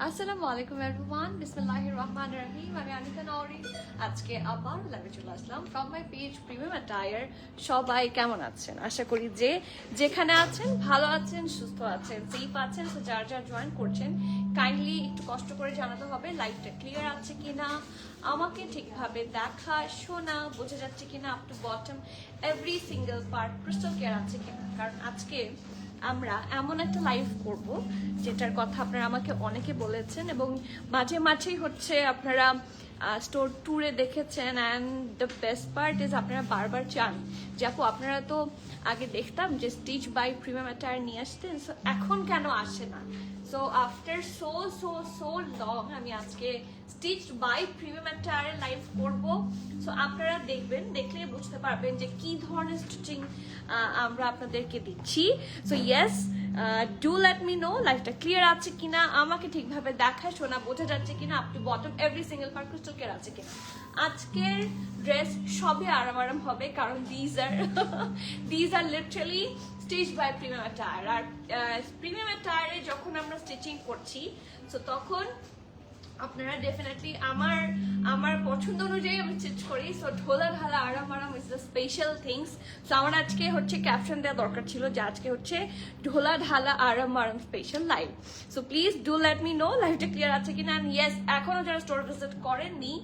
আসসালামু আলাইকুম এভরিওয়ান, বিসমিল্লাহির রহমানির রহিম। আমি আনিকা নওরি। আজকে আবার লাইভে চলে আসলাম from my page premium attire. সবাই কেমন আছেন? আশা করি যে যেখানে আছেন ভালো আছেন, সুস্থ আছেন, সেফ আছেন। তো যার যার জয়েন করছেন কাইন্ডলি একটু কষ্ট করে জানাতে হবে লাইভটা ক্লিয়ার আছে কিনা, আমাকে ঠিকভাবে দেখা শোনা বোঝা যাচ্ছে কিনা, up to bottom every single part crystal clear আছে কিনা। কারণ আজকে আমরা এমন একটা লাইভ করব যেটার কথা আপনারা আমাকে অনেকে বলেছেন এবং মাঝে মাঝেই হচ্ছে আপনারা স্টোর ট্যুরে দেখেছেন। And the best part is আপনারা বারবার চান যে আপু আপনারা তো আগে দেখতাম যে স্টিচ বাই প্রিমিয়াম অ্যাটায়ার নিয়ে আসতেন, সো এখন কেন আসে না। সো আফটার সো লং আমি আজকে stitch by premium attire live করব। সো আপনারা দেখবেন, দেখলে বুঝতে পারবেন যে কি ধরনের স্টিচিং আমরা আপনাদেরকে দিচ্ছি। So yes, do let me know লাইফটা ক্লিয়ার আছে কিনা, আমাকে ঠিকভাবে দেখা শোনা বোঝা যাচ্ছে কিনা, up to bottom every single part crystal clear আছে কিনা। আজকের ড্রেস সবে আরাম হবে কারণ these are literally stitch by premium attire. আর প্রিমিয়াম অ্যাটায়ারে যখন আমরা স্টিচিং করছি সো তখন আপনারা ডেফিনেটলি আমার পছন্দ অনুযায়ী আমি স্টিচ করি। সো ঢোলা ঢালা আরাম is the special things. So আমার আজকে হচ্ছে ক্যাপশন দেওয়া দরকার ছিল যে আজকে হচ্ছে ঢোলা ঢালা আরাম special live. So please do let me no লাইভটা ক্লিয়ার আছে কিনা। অ্যান্ড ইয়েস, এখনো যারা স্টোর ভিজিট করেননি,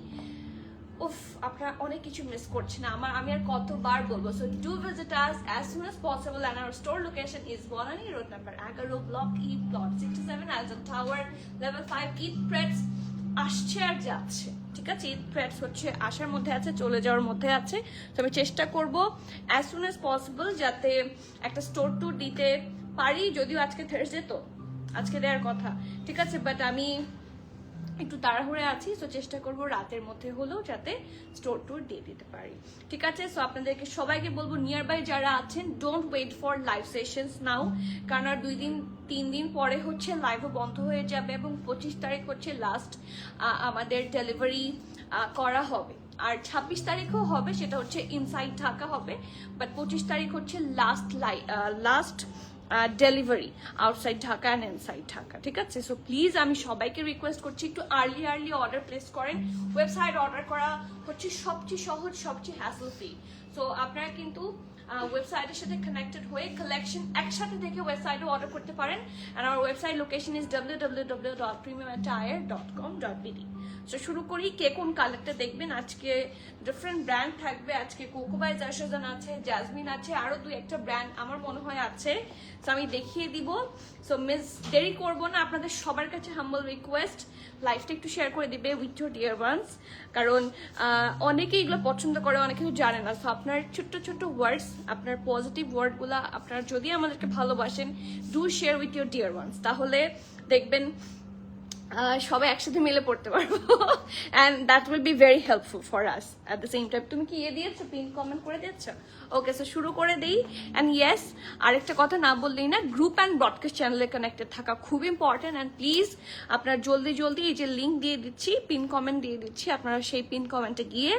উফ আপনারা অনেক কিছু মিস করছেন। আমি আর কতবার বলবো। So do visit us as soon as possible and our store location is Bolani Road number 11, Block E, Plot 67, Alton Tower, Level 5, Eat Preds আসছে আর যাচ্ছে। ঠিক আছে, ঈদ প্রেডস হচ্ছে আসার মধ্যে আছে, চলে যাওয়ার মধ্যে আছে। তো আমি চেষ্টা করব as soon as possible যাতে একটা স্টোর ট্যুর দিতে পারি। যদিও আজকে থার্সডে, তো আজকে দেওয়ার কথা, ঠিক আছে, বাট আমি একটু তাড়াহুড়ে আছি। সো চেষ্টা করব রাতের মধ্যে হলেও যাতে স্টোর ট্যুর দিয়ে দিতে পারি। ঠিক আছে, সো আপনাদেরকে সবাইকে বলবো নিয়ার বাই যারা আছেন don't wait for live sessions now, কারণ আর 2-3 দিন পরে হচ্ছে লাইভও বন্ধ হয়ে যাবে এবং 25 তারিখ হচ্ছে লাস্ট আমাদের ডেলিভারি করা হবে। আর 26 তারিখও হবে, সেটা হচ্ছে ইনসাইড ঢাকা হবে, বাট 25 তারিখ হচ্ছে last delivery outside Dhaka and inside Dhaka. ঠিক আছে, সো প্লিজ আমি সবাইকে রিকোয়েস্ট করছি একটু আর্লি অর্ডার প্লেস করেন। ওয়েবসাইট অর্ডার করা হচ্ছে সবচেয়ে সহজ, সবচেয়ে হ্যাসল ফ্রি। সো আপনারা কিন্তু ওয়েবসাইটের সাথে কানেক্টেড হয়ে কালেকশন একসাথে দেখে ওয়েবসাইটও অর্ডার করতে পারেন। অ্যান্ড আমার website location is www.premiumattire.com.bd। So শুরু করি। কে কোন কালারটা দেখবেন? আজকে ডিফারেন্ট ব্র্যান্ড থাকবে। আজকে কোকোবাই জারশাজান আছে, জাসমিন আছে, আরো 2-1টা ব্র্যান্ড আমার মনে হয় আছে। সো আমি দেখিয়ে দিব। সো মিস দেরি করবো না, আপনাদের সবার কাছে হাম্বল রিকোয়েস্ট লাইভটা একটু শেয়ার করে দিবে উইথ ইউর ডিয়ার ওয়ান্স, কারণ অনেকে এগুলো পছন্দ করে, অনেকে জানে না। সো আপনার ছোট্ট ওয়ার্ডস, আপনার পজিটিভ ওয়ার্ডগুলো আপনারা যদি আমাদেরকে ভালোবাসেন, do share with your deer once, তাহলে দেখবেন সবাই একসাথে মিলে পড়তে পারবো and that will be very helpful for us at the same time. তুমি কি দিয়েছো, পিন কমেন্ট করে দিচ্ছ? ওকে, সো শুরু করে দিই। অ্যান্ড ইয়েস, আরেকটা কথা না বললেই না, গ্রুপ অ্যান্ড ব্রডকাস্ট চ্যানেলে কানেক্টেড থাকা খুব ইম্পর্টেন্ট। অ্যান্ড প্লিজ আপনার জলদি এই যে লিঙ্ক দিয়ে দিচ্ছি, পিন কমেন্ট দিয়ে দিচ্ছি, আপনারা সেই পিন কমেন্টে গিয়ে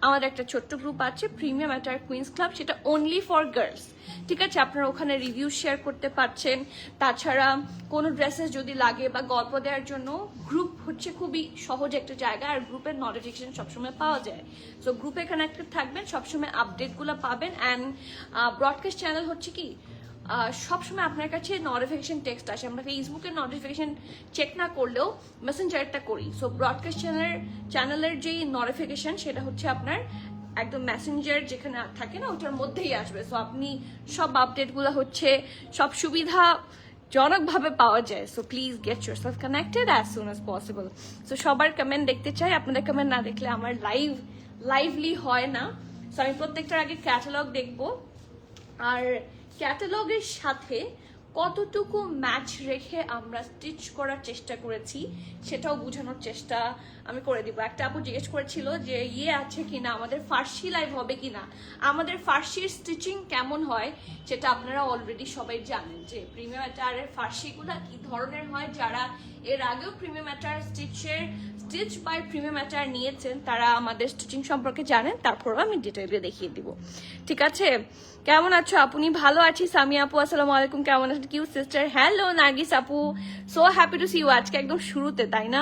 আমাদের একটা ছোট্ট গ্রুপ আছে প্রিমিয়াম অ্যাটায়ার কুইন্স ক্লাব, সেটা অনলি ফর গার্লস। ঠিক আছে, আপনারা ওখানে রিভিউ শেয়ার করতে পারছেন। তাছাড়া কোনো ড্রেসেস যদি লাগে বা গল্প দেওয়ার জন্য গ্রুপ হচ্ছে খুবই সহজ একটা জায়গা, আর গ্রুপের নোটিফিকেশন সবসময় পাওয়া যায়। সো গ্রুপে কানেক্টেড থাকবেন, সবসময় আপডেটগুলো পাবেন। অ্যান্ড ব্রডকাস্ট চ্যানেল হচ্ছে কি সবসময় আপনার কাছে নোটিফিকেশন টেক্সট আসে। আমরা ফেসবুকের নোটিফিকেশন চেক না করলেও মেসেঞ্জারটা করি। সো ব্রডকাস্ট চ্যানেলের যেই নোটিফিকেশন সেটা হচ্ছে আপনার একদম মেসেঞ্জার যেখানে থাকে না ওটার মধ্যেই আসবে। সো আপনি সব আপডেটগুলো হচ্ছে সব সুবিধা জনকভাবে পাওয়া যায়। So please get yourself connected as soon as possible. So সবার কমেন্ট দেখতে চাই, আপনাদের কমেন্ট না দেখলে আমার লাইভলি হয় না। সো আমি প্রত্যেকটার আগে ক্যাটালগ দেখবো, আর ক্যাটালগের সাথে কতটুকু ম্যাচ রেখে আমরা স্টিচ করার চেষ্টা করেছি সেটাও বোঝানোর চেষ্টা আমি করে দিব। একটা আপু জিজ্ঞেস করেছিল যে আছে কিনা, আমাদের ফার্সি লাইভ হবে কিনা। আমাদের ফার্সির স্টিচিং কেমন হয় সেটা আপনারা অলরেডি সবাই জানেন যে প্রিমিয়াম অ্যাটায়ারের ফার্সিগুলা কি ধরনের হয়। যারা এর আগেও premium attire stitch by premium attire নিয়েছেন তারা আমাদের স্টিচিং সম্পর্কে জানেন। তারপরও আমি ডিটেইলে দেখিয়ে দিব। ঠিক আছে, কেমন আছো আপনি? ভালো আছি। সামিয়া আপু আসসালামু আলাইকুম, কেমন আছেন? Cute sister. হ্যালো নার্গিস আপু, so happy to see you. আজকে একদম শুরুতে, তাই না?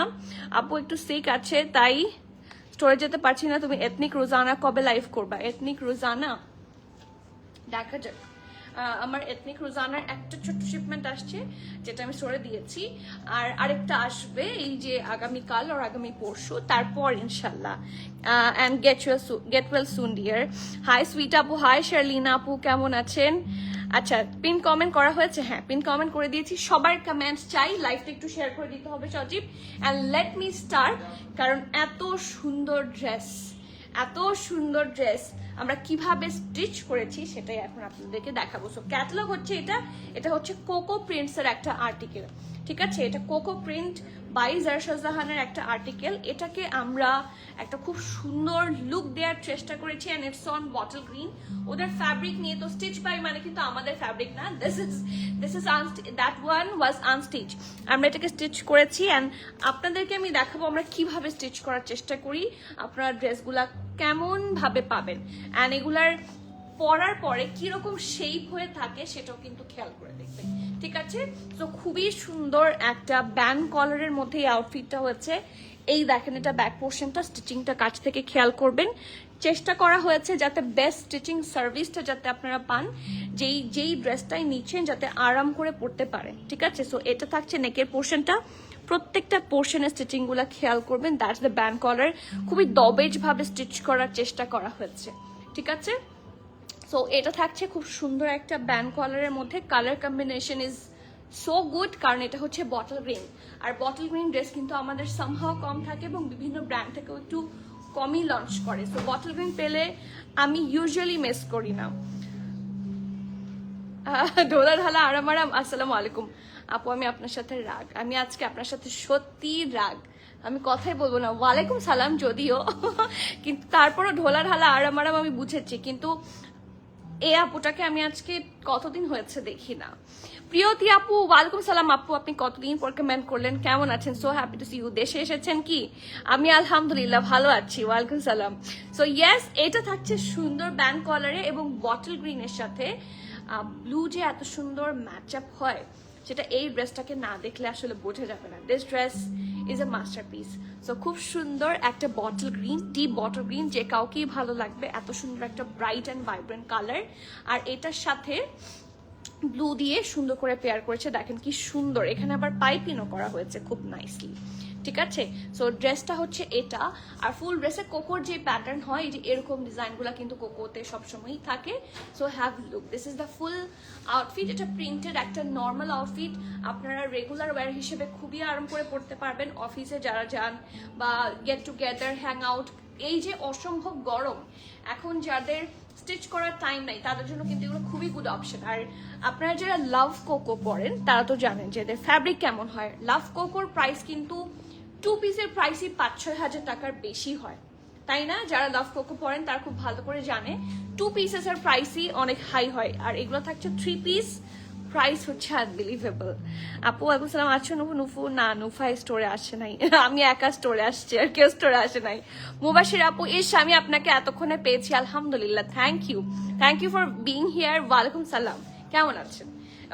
আপু একটু সিক আছে, তাই স্টোরে যেতে পারছি না। তুমি এথনিক রোজানা কবে লাইভ করবা? এথনিক রোজানা দেখা যাক। আমার এথনিক রোজানার একটা ছোট্ট শিপমেন্ট আসছে, যেটা আমি স্টোরে দিয়েছি, আর আরেকটা আসবে এই যে আগামীকাল আর আগামী পরশু, তারপর ইনশাল্লাহ। And get well soon dear. Hi sweet আপু, হাই শার্লিনা আপু, কেমন আছেন? আচ্ছা, পিন কমেন্ট করা হয়েছে? হ্যাঁ, পিন কমেন্ট করে দিয়েছি। সবার কমেন্টস চাই, লাইভটা একটু শেয়ার করে দিতে হবে সজীব। অ্যান্ড লেট মি স্টার্ট, কারণ এত সুন্দর ড্রেস, এত সুন্দর ড্রেস আমরা কিভাবে স্টিচ করেছি সেটাই এখন আপনাদেরকে দেখাবো। সো ক্যাটালগ হচ্ছে এটা হচ্ছে কোকো প্রিন্টস এর একটা আর্টিকেল, ঠিক আছে? এটা কোকো প্রিন্ট বাই জারা শাহজাহানের একটা আর্টিকেল। এটাকে আমরা একটা খুব সুন্দর লুক দেওয়ার চেষ্টা করেছি, and it's on bottle green. ওদের ফ্যাব্রিক নিয়ে তো স্টিচ বাই মানে কিন্তু আমাদের ফ্যাব্রিক না, this is that one was unstitch. আমরা এটাকে স্টিচ করেছি, এন্ড আপনাদেরকে আমি দেখাবো আমরা কিভাবে স্টিচ করার চেষ্টা করি, আপনারা ড্রেসগুলা কেমন ভাবে পাবেন, অ্যান্ড এগুলার পরার পরে কিরকম শেপ হয়ে থাকে সেটাও কিন্তু খেয়াল করে দেখবেন, ঠিক আছে? তো খুবই সুন্দর একটা ব্যান্ড কলারের মধ্যে এই আউটফিটটা হচ্ছে। এই দেখেন, এটা ব্যাক পোর্শনটা, স্টিচিংটা কাছ থেকে খেয়াল করবেন। চেষ্টা করা হয়েছে যাতে বেস্ট স্টিচিং সার্ভিসটা যাতে আপনারা পান, যেই ড্রেসটাই নিচ্ছেন যাতে আরাম করে পরতে পারেন, ঠিক আছে? সো এটা থাকছে নেকের পোর্শনটা, প্রত্যেকটা পোর্শনের স্টিচিং গুলা খেয়াল করবেন। দ্যাটস দ্য ব্যান্ড কলার, খুবই দবেজ ভাবে স্টিচ করার চেষ্টা করা হয়েছে, ঠিক আছে? সো এটা থাকছে খুব সুন্দর একটা ব্যান্ড কলারের মধ্যে। Colour combination is so good, কারণ এটা হচ্ছে বটল গ্রিন, আর বটল গ্রিন ড্রেস কিন্তু আমাদের সামহাও কম থাকে এবং বিভিন্ন ব্র্যান্ড থেকেও একটু কমই লঞ্চ করে। সো বটল গ্রিন পেলে আমি ইউজুয়ালি মিস করি না। ডোলা ঢালা আরাম আরাম, আসসালামু আলাইকুম আপু, আমি আপনার সাথে রাগ, আমি আজকে আপনার সাথে সত্যি রাগ, আমি কথাই বলবো না। ওয়ালাইকুম সালাম যদিও, কিন্তু তারপরও ঢোলা ঢালা আরাম আরাম আমি বুঝেছি, কিন্তু এই আপুটাকে আমি আজকে কতদিন হয়েছে দেখি না। প্রিয়তি আপু, ওয়ালাইকুম সালাম আপু, আপনি কতদিন পর কমেন্ট করলেন, কেমন আছেন? So happy to see you. দেশে এসেছেন কি? আমি আলহামদুলিল্লাহ ভালো আছি, ওয়ালাইকুম সালাম। সো ইয়েস, এটা থাকছে সুন্দর ব্যান্ড কলারে এবং বটল গ্রিনের সাথে ব্লু, যে এত সুন্দর ম্যাচ আপ হয় সেটা এই ড্রেসটাকে না দেখলে আসলে বোঝা যাবে না। This dress is a masterpiece. So খুব সুন্দর একটা bottle green, deep bottle green, যে কাউকেই ভালো লাগবে, এত সুন্দর একটা ব্রাইট অ্যান্ড ভাইব্রেন্ট কালার। আর এটার সাথে ব্লু দিয়ে সুন্দর করে পেয়ার করেছে, দেখেন কি সুন্দর। এখানে আবার পাইপিংও করা হয়েছে খুব নাইসলি, ঠিক আছে? সো ড্রেসটা হচ্ছে এটা। আর ফুল ড্রেসে কোকোর যে প্যাটার্ন হয়, যে এরকম ডিজাইনগুলো কিন্তু কোকোতে সবসময়ই থাকে। So have look, this is the full outfit. এটা প্রিন্টেড একটা নর্মাল আউটফিট, আপনারা রেগুলার ওয়্যার হিসেবে খুবই আরাম করে পড়তে পারবেন। অফিসে যারা যান বা গেট টুগেদার, হ্যাং আউট, এই যে অসম্ভব গরম এখন, যাদের স্টিচ করার টাইম নাই, তাদের জন্য কিন্তু এগুলো খুবই গুড অপশন। আর আপনারা যারা লাভ কোকো পরেন তারা তো জানেন যে এদের ফ্যাব্রিক কেমন হয়। লাভ কোকোর প্রাইস কিন্তু 2 পিসের প্রাইসই 5-6 হাজার টাকার বেশি হয়, তাই না? যারা লাভ কোকো পরেন তারা খুব ভালো করে জানে 2 পিসের প্রাইসই অনেক হাই হয়, আর এগুলো থাকছে 3 পিস, প্রাইস হচ্ছে আনবিলিভেবল। আপু আলাইকুম সালাম, আছো নুফু? নুফু না, নুফা স্টোরে আসে নাই, আমি একা স্টোরে আসছি, আর কেউ স্টোরে আসে নাই। মুবাশির আপু, ইস আমি আপনাকে এতক্ষণে পেয়েছি, আলহামদুলিল্লাহ, thank you for being here. ওয়ালাইকুম সালাম, কেমন আছেন?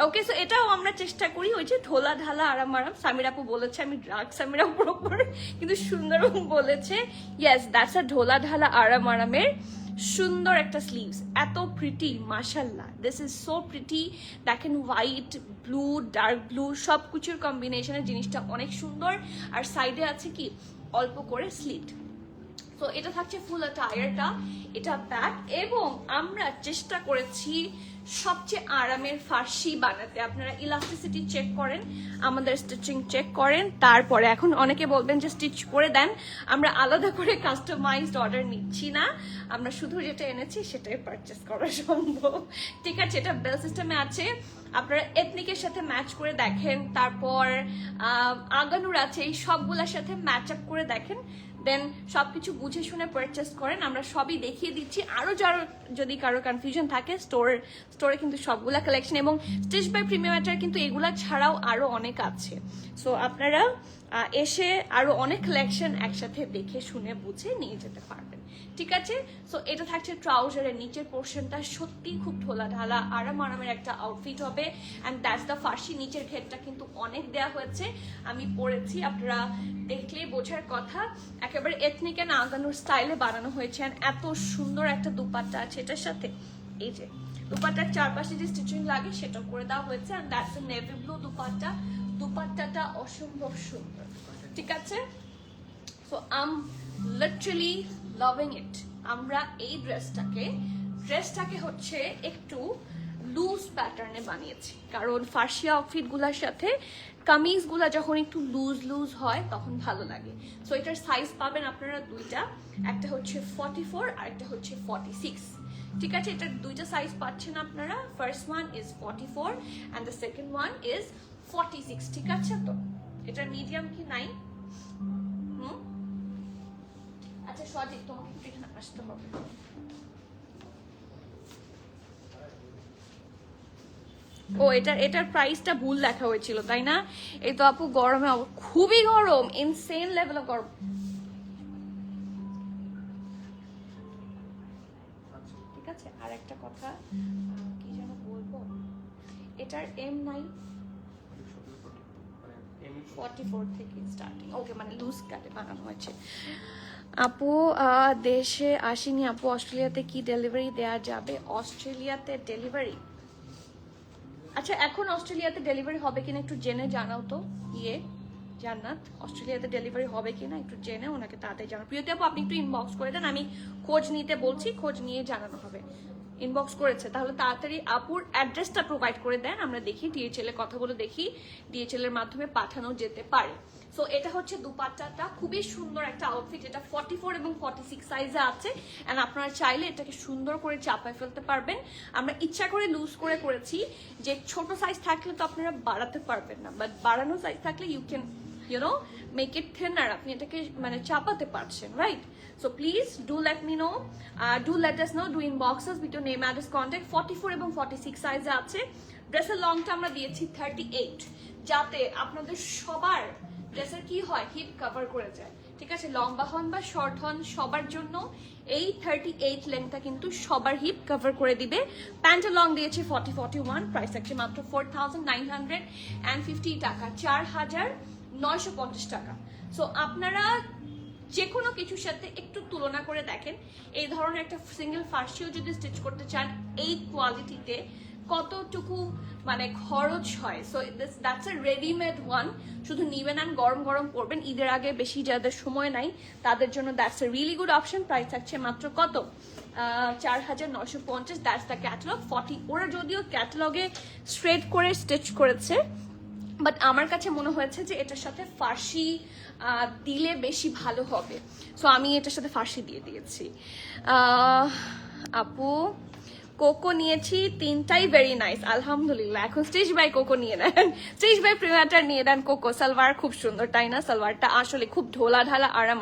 ওকে, সো এটাও আমরা চেষ্টা করি ওই যে ঢোলা ঢালা আরাম আরাম। সামির আপু বলেছে আমি ড্রাগ, সামির আপুর ওপর কিন্তু সুন্দর বলেছে। ইয়েস, দ্যাটস আ ঢোলা ঢালা আরাম আরামের সুন্দর একটা স্লিভস, এত প্রিটি, মাশাল্লাহ, দিস ইজ সো প্রিটি। দেখেন হোয়াইট, ব্লু, ডার্ক ব্লু সব কিছুর কম্বিনেশনের জিনিসটা অনেক সুন্দর। আর সাইডে আছে কি অল্প করে স্লিট। তো এটা থাকছে ফুল টায়ারটা, এটা ব্যাক, এবং আমরা চেষ্টা করেছি সবচেয়ে আরামের ফার্সি বানাতে। আপনারা ইলাস্টিসিটি চেক করেন, আমাদের স্টিচিং চেক করেন, তারপরে এখন অনেকে বলবেন যে স্টিচ করে দেন, আমরা আলাদা করে কাস্টমাইজড অর্ডার নিচ্ছি না, আমরা শুধু যেটা এনেছি সেটাই পারচেস করা সম্ভব, ঠিক আছে? এটা বেল সিস্টেমে আছে, আপনারা এথনিকের সাথে ম্যাচ করে দেখেন, তারপর আগানুর আছে, এই সবগুলোর সাথে ম্যাচ আপ করে দেখেন, দেন সবকিছু বুঝে শুনে পারচেস করেন। আমরা সবই দেখিয়ে দিচ্ছি। আরো যারা যদি কারো কনফিউশন থাকে, স্টোরে কিন্তু সবগুলা কালেকশন, এবং স্টিচ বাই প্রিমিয়াম ম্যাটার কিন্তু এগুলা ছাড়াও আরো অনেক আছে। সো আপনারা এসে আরো অনেক কালেকশন একসাথে দেখে শুনে বুঝে নিয়ে যেতে পারবেন। ঠিক আছে। সো এটা থাকছে ট্রাউজারের নিচের পোর্শনটা, সত্যি খুব ঢোলা ঢালা আরামের একটা আউটফিট হবে। অ্যান্ড দ্যাটস দ্য ফার্সি, নিচের ঘেরটা কিন্তু অনেক দেয়া হয়েছে, আমি পরেছি, আপনারা দেখলেই বোঝার কথা। একেবারে এথনিক অ্যান্ড আগানোর স্টাইলে বানানো হয়েছে। অ্যান্ড এত সুন্দর একটা দুপাট্টা আছে এটার সাথে, এই যে দুপাট্টার চারপাশে যে স্টিচিং লাগে সেটা করে দেওয়া হয়েছে। And that's a navy blue dupatta, দুপাট্টাটা অসম্ভব সুন্দর, ঠিক আছে। So um literally loving it. আমরা এই ড্রেসটাকে হচ্ছে একটু লুজ প্যাটার্নে বানিয়েছি, কারণ ফার্সি আউটফিট গুলার সাথে কামিজ গুলা যখন একটু লুজ হয় তখন ভালো লাগে। সো এটার সাইজ পাবেন আপনারা দুইটা, একটা হচ্ছে 44 আর একটা হচ্ছে 46, ঠিক আছে। এটার দুইটা সাইজ পাচ্ছেন আপনারা, first one is 44 and the second one is 46, ঠিক আছে। তো এটার মিডিয়াম কি নাই? আচ্ছা সঠিক, তোমাকে একটু এখানে আসতে হবে। ও এটার প্রাইসটা ভুল লেখা হয়েছিল তাই না? এই তো আপু গরমে খুবই গরম, ইনসেন লেভেল অফ গরম। ঠিক আছে, আর একটা কথা কি যেন বলবো, এটার এম নাই, 44 থেকে স্টার্টিং, ওকে, মানে লুজ কাটে বানানো হয়েছে। আপু দেশে আসেনি আপু, অস্ট্রেলিয়াতে কি ডেলিভারি দেয়া যাবে? অস্ট্রেলিয়াতে ডেলিভারি, আচ্ছা এখন অস্ট্রেলিয়াতে ডেলিভারি হবে কিনা একটু জেনে জানাও তো। জান্নাত, অস্ট্রেলিয়াতে ডেলিভারি হবে কিনা একটু জেনে ওনাকে তাড়াতাড়ি জানাও। প্রিয়তি আপু আপনি একটু ইনবক্স করে দেন, আমি খোঁজ নিতে বলছি, খোঁজ নিয়ে জানানো হবে। ইনবক্স করেছে, তাহলে তাড়াতাড়ি আপুর অ্যাড্রেসটা প্রোভাইড করে দেন, আমরা দেখি ডিএচএল এর কথা বলে দেখি ডিএচএল এর মাধ্যমে পাঠানো যেতে পারে। সো এটা হচ্ছে দুপাট্টাটা, খুবই সুন্দর একটা আউটফিট। এটা 44 এবং 46 সাইজে আছে, এন্ড আপনারা চাইলে এটাকে সুন্দর করে চাপায় ফেলতে পারবেন। আমরা ইচ্ছা করে লুজ করে করেছি, যে ছোট সাইজ থাকলে তো আপনারা বাড়াতে পারবেন না, বাট বাড়ানো সাইজ থাকলে you can make it thinner, আপনি এটাকে মানে চাপাতে পারছেন, right? So please do let me know, do let us know, do inbox us with your name, address, contact। 44 এবং 46 সাইজে আছে। ড্রেসের লংটা আমরা দিয়েছি 38, যাতে আপনাদের সবার ড্রেসের কি হয়, হিপ কভার করে যায়, ঠিক আছে। লম্বা হন বা শর্ট হন, সবার জন্য এই 38 লেন্থটা কিন্তু সবার হিপ কভার করে দিবে। প্যান্টের লং দিয়েছে 41, প্রাইস থাকছে মাত্র 4950 টাকা, 4950 টাকা। সো আপনারা যে কোনো কিছুর সাথে একটু তুলনা করে দেখেন, এই ধরনের একটা সিঙ্গেল ফার্সিও যদি স্টিচ করতে চান এই কোয়ালিটিতে কতটুকু মানে খরচ হয়। So that's a readymade one, শুধু নিবেন আর গরম গরম পরবেন। ঈদের আগে বেশি যাদের সময় নাই তাদের জন্য that's a really good option. Price থাকছে মাত্র কত, 4950। That's the catalogue 40। ওরা যদিও ক্যাটালগে স্ট্রেট করে স্টিচ করেছে, বাট আমার কাছে মনে হয়েছে যে এটার সাথে ফার্সি দিলে বেশি ভালো হবে, সো আমি এটার সাথে ফার্সি দিয়ে দিয়েছি। আপু কোকো নিয়েছি, তিনটাই ভেরি নাইস, আলহামদুলিল্লাহ। এখন স্টিচ বাই কোকো নিয়ে নেন, স্টিচ বাই প্রিমিয়ারটা নিয়ে নেন। কোকো সালোয়ার খুব সুন্দর তাই না? সালোয়ারটা আসলে খুব ঢোলা ঢালা আরাম।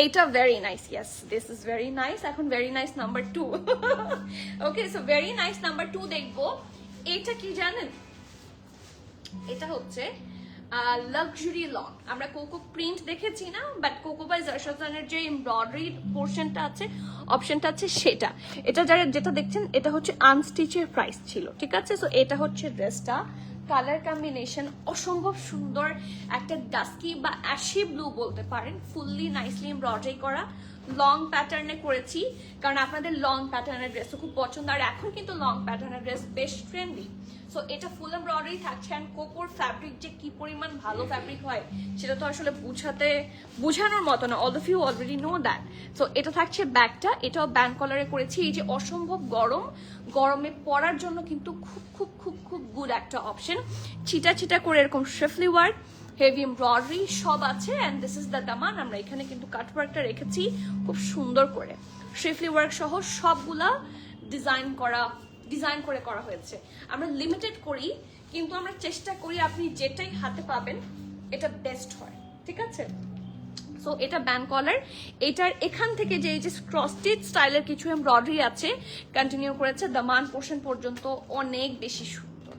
এইটা very nice, yes this is very nice. এখন ভেরি নাইস নাম্বার 2, ওকে। সো ভেরি নাইস নাম্বার 2 দেখবো। এটা কি জানেন, এটা হচ্ছে লাক্সারি লং। আমরা কোকো প্রিন্ট দেখেছি না, বাট কোকো বাই জারশানের যে এমব্রয়ডারি পোর্শনটা আছে, অপশনটা আছে সেটা। এটা যেটা দেখছেন এটা হচ্ছে আনস্টিচের প্রাইস ছিল, ঠিক আছে। সো এটা হচ্ছে ড্রেসটা, কালার কম্বিনেশন অসম্ভব সুন্দর, একটা ডাস্কি বা অ্যাশি ব্লু বলতে পারেন, ফুললি নাইসলি এমব্রয়ডারি করা, লং প্যাটার্নে করেছি, কারণ আপনাদের লং প্যাটার্নের ড্রেসও খুব পছন্দ, আর এখন কিন্তু লং প্যাটার্নের ড্রেস বেশ ট্রেন্ডি। সো এটা ফুল এমব্রয়ডারি থাকছে। অ্যান্ড কোকোর ফ্যাব্রিক যে কি পরিমাণ ভালো ফ্যাব্রিক হয় সেটা তো আসলে বোঝানোর মতো না, all of you already know that. So এটা থাকছে ব্যাগটা, এটাও ব্যান্ড কলারে করেছি। এই যে অসম্ভব গরমে পরার জন্য কিন্তু খুব খুব খুব খুব গুড একটা অপশন। ছিটা করে এরকম শেফলি ওয়ার্ক, হেভি এমব্রয়ডারি সব আছে। অ্যান্ড দিস ইজ দ্য দামান। আমরা এখানে কিন্তু কাটওয়ার্কটা রেখেছি খুব সুন্দর করে, শেফলি ওয়ার্ক সহ সবগুলা ডিজাইন করে করা হয়েছে। আমরা লিমিটেড করি, কিন্তু আমরা চেষ্টা করি আপনি যেটাই হাতে পাবেন এটা বেস্ট হয়, ঠিক আছে। সো এটা ব্যান্ড কলার, এটার এখান থেকে যে ক্রস স্টিচ স্টাইলের কিছু এমব্রয়ডারি আছে কন্টিনিউ করেছে দামান পোর্শন পর্যন্ত, অনেক বেশি সুন্দর,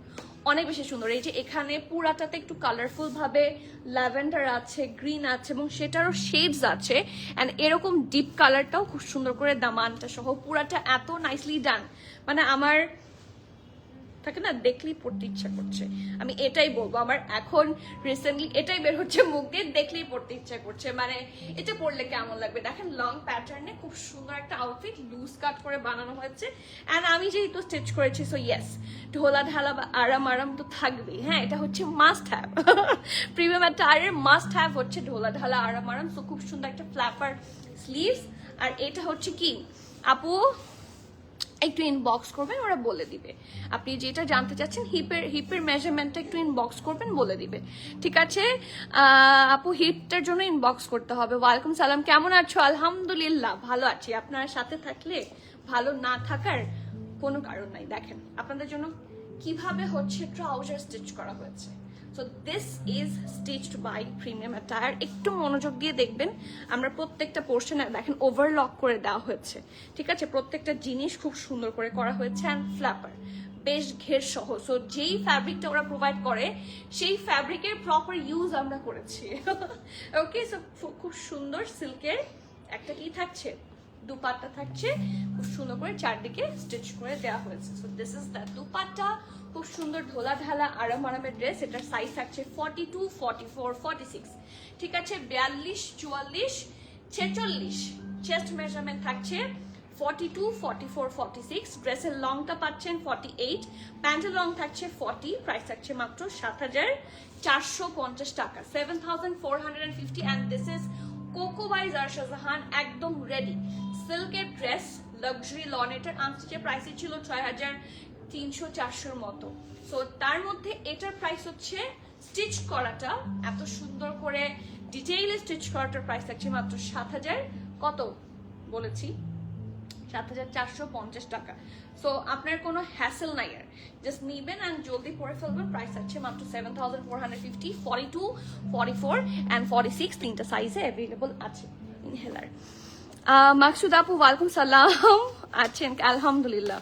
অনেক বেশি সুন্দর। এই যে এখানে পুরাটাতে একটু কালারফুল ভাবে ল্যাভেন্ডার আছে, গ্রিন আছে এবং সেটারও শেডস আছে, অ্যান্ড এরকম ডিপ কালারটাও খুব সুন্দর করে দামানটা সহ পুরাটা এত নাইসলি ডান। মানে আমার থাকে না, দেখলেই পড়তে ইচ্ছা করছে। আমি এটাই বলবো, আমার এখন রিসেন্টলি এটাই বের হচ্ছে মুখ দিয়ে, দেখলেই পড়তে ইচ্ছা করছে। মানে এটা পরলে কেমন লাগবে দেখেন, লং প্যাটার্নে খুব সুন্দর একটা আউটফিট, লুজ কাট করে বানানো হয়েছে। অ্যান্ড আমি যেহেতু স্টিচ করেছি, সো ইয়েস, ঢোলা ঢালা বা আরাম আরাম তো থাকবেই। হ্যাঁ, এটা হচ্ছে মাস্ট হ্যাভ। প্রিমিয়াম অ্যাটায়ারের মাস্ট হ্যাভ হচ্ছে ঢোলা ঢালা আরাম আরাম। সো খুব সুন্দর একটা ফ্ল্যাপার স্লিভস। আর এটা হচ্ছে কি আপু, একটু ইনবক্স করবেন, ওরা বলে দিবে আপনি যেটা জানতে চাচ্ছেন। হিপের মেজারমেন্টটা একটু ইনবক্স করবেন, বলে দিবে। ঠিক আছে আপু, হিপটার জন্য ইনবক্স করতে হবে। ওয়ালাইকুম সালাম, কেমন আছো? আলহামদুলিল্লাহ ভালো আছি। আপনারা সাথে থাকলে ভালো না থাকার কোনো কারণ নাই। দেখেন আপনাদের জন্য কিভাবে হচ্ছে ট্রাউজার স্টিচ করা হয়েছে। So this is stitched by premium attire. একটু মনোযোগ দিয়ে দেখবেন, আমরা প্রত্যেকটা পোর্শনে দেখেন ওভারলক করে দেওয়া হয়েছে। ঠিক আছে, প্রত্যেকটা জিনিস খুব সুন্দর করে করা হয়েছে। অ্যান্ড ফ্ল্যাপার বেশ ঘের সহ। সো যেই ফ্যাব্রিকটা ওরা প্রোভাইড করে সেই ফ্যাব্রিকের প্রপার ইউজ আমরা করেছি। ওকে, সো খুব সুন্দর সিল্কের একটা কি থাকছে, দুপাট্টা থাকছে, খুব সুন্দর করে চারদিকে স্টিচ করে দেওয়া হয়েছে। So this is the dupatta, খুব সুন্দর ঢোলা ঢালা আরাম আরামের ড্রেস। এটার সাইজ থাকছে 42, 44, 46। ঠিক আছে, 42, 44, 46 চেস্ট মেজারমেন্ট থাকছে 42, 44, 46। ড্রেসের লংটা পাচ্ছেন 48, প্যান্টের লং থাকছে 40। প্রাইস থাকছে মাত্র 7,450 টাকা, 7,450। And this is Coco by Zarsha Jahan, একদম রেডি সিল্কের ড্রেস, লাক্সারি লনেটের। আনস্টিচের প্রাইসই ছিল 6,300, 400 মতো। সো তার মধ্যে এটার প্রাইস হচ্ছে স্টিচ করাটা, এত সুন্দর করে ডিটেইলে স্টিচ করাটার প্রাইস থাকছে মাত্র 7,000 কত বলেছি, 7,450 টাকা। সো আপনার কোনো হ্যাসেল নাই, আর জাস্ট নিবেন অ্যান্ড জলদি পরে ফেলবেন। প্রাইস আছে মাত্র 7,450, 42, 44 অ্যান্ড 46 তিনটা সাইজে অ্যাভেলেবল আছে। ইনহেলার মাকসুদ আপু, ওয়ালাইকুম সালাম, আছেন? আলহামদুলিল্লাহ।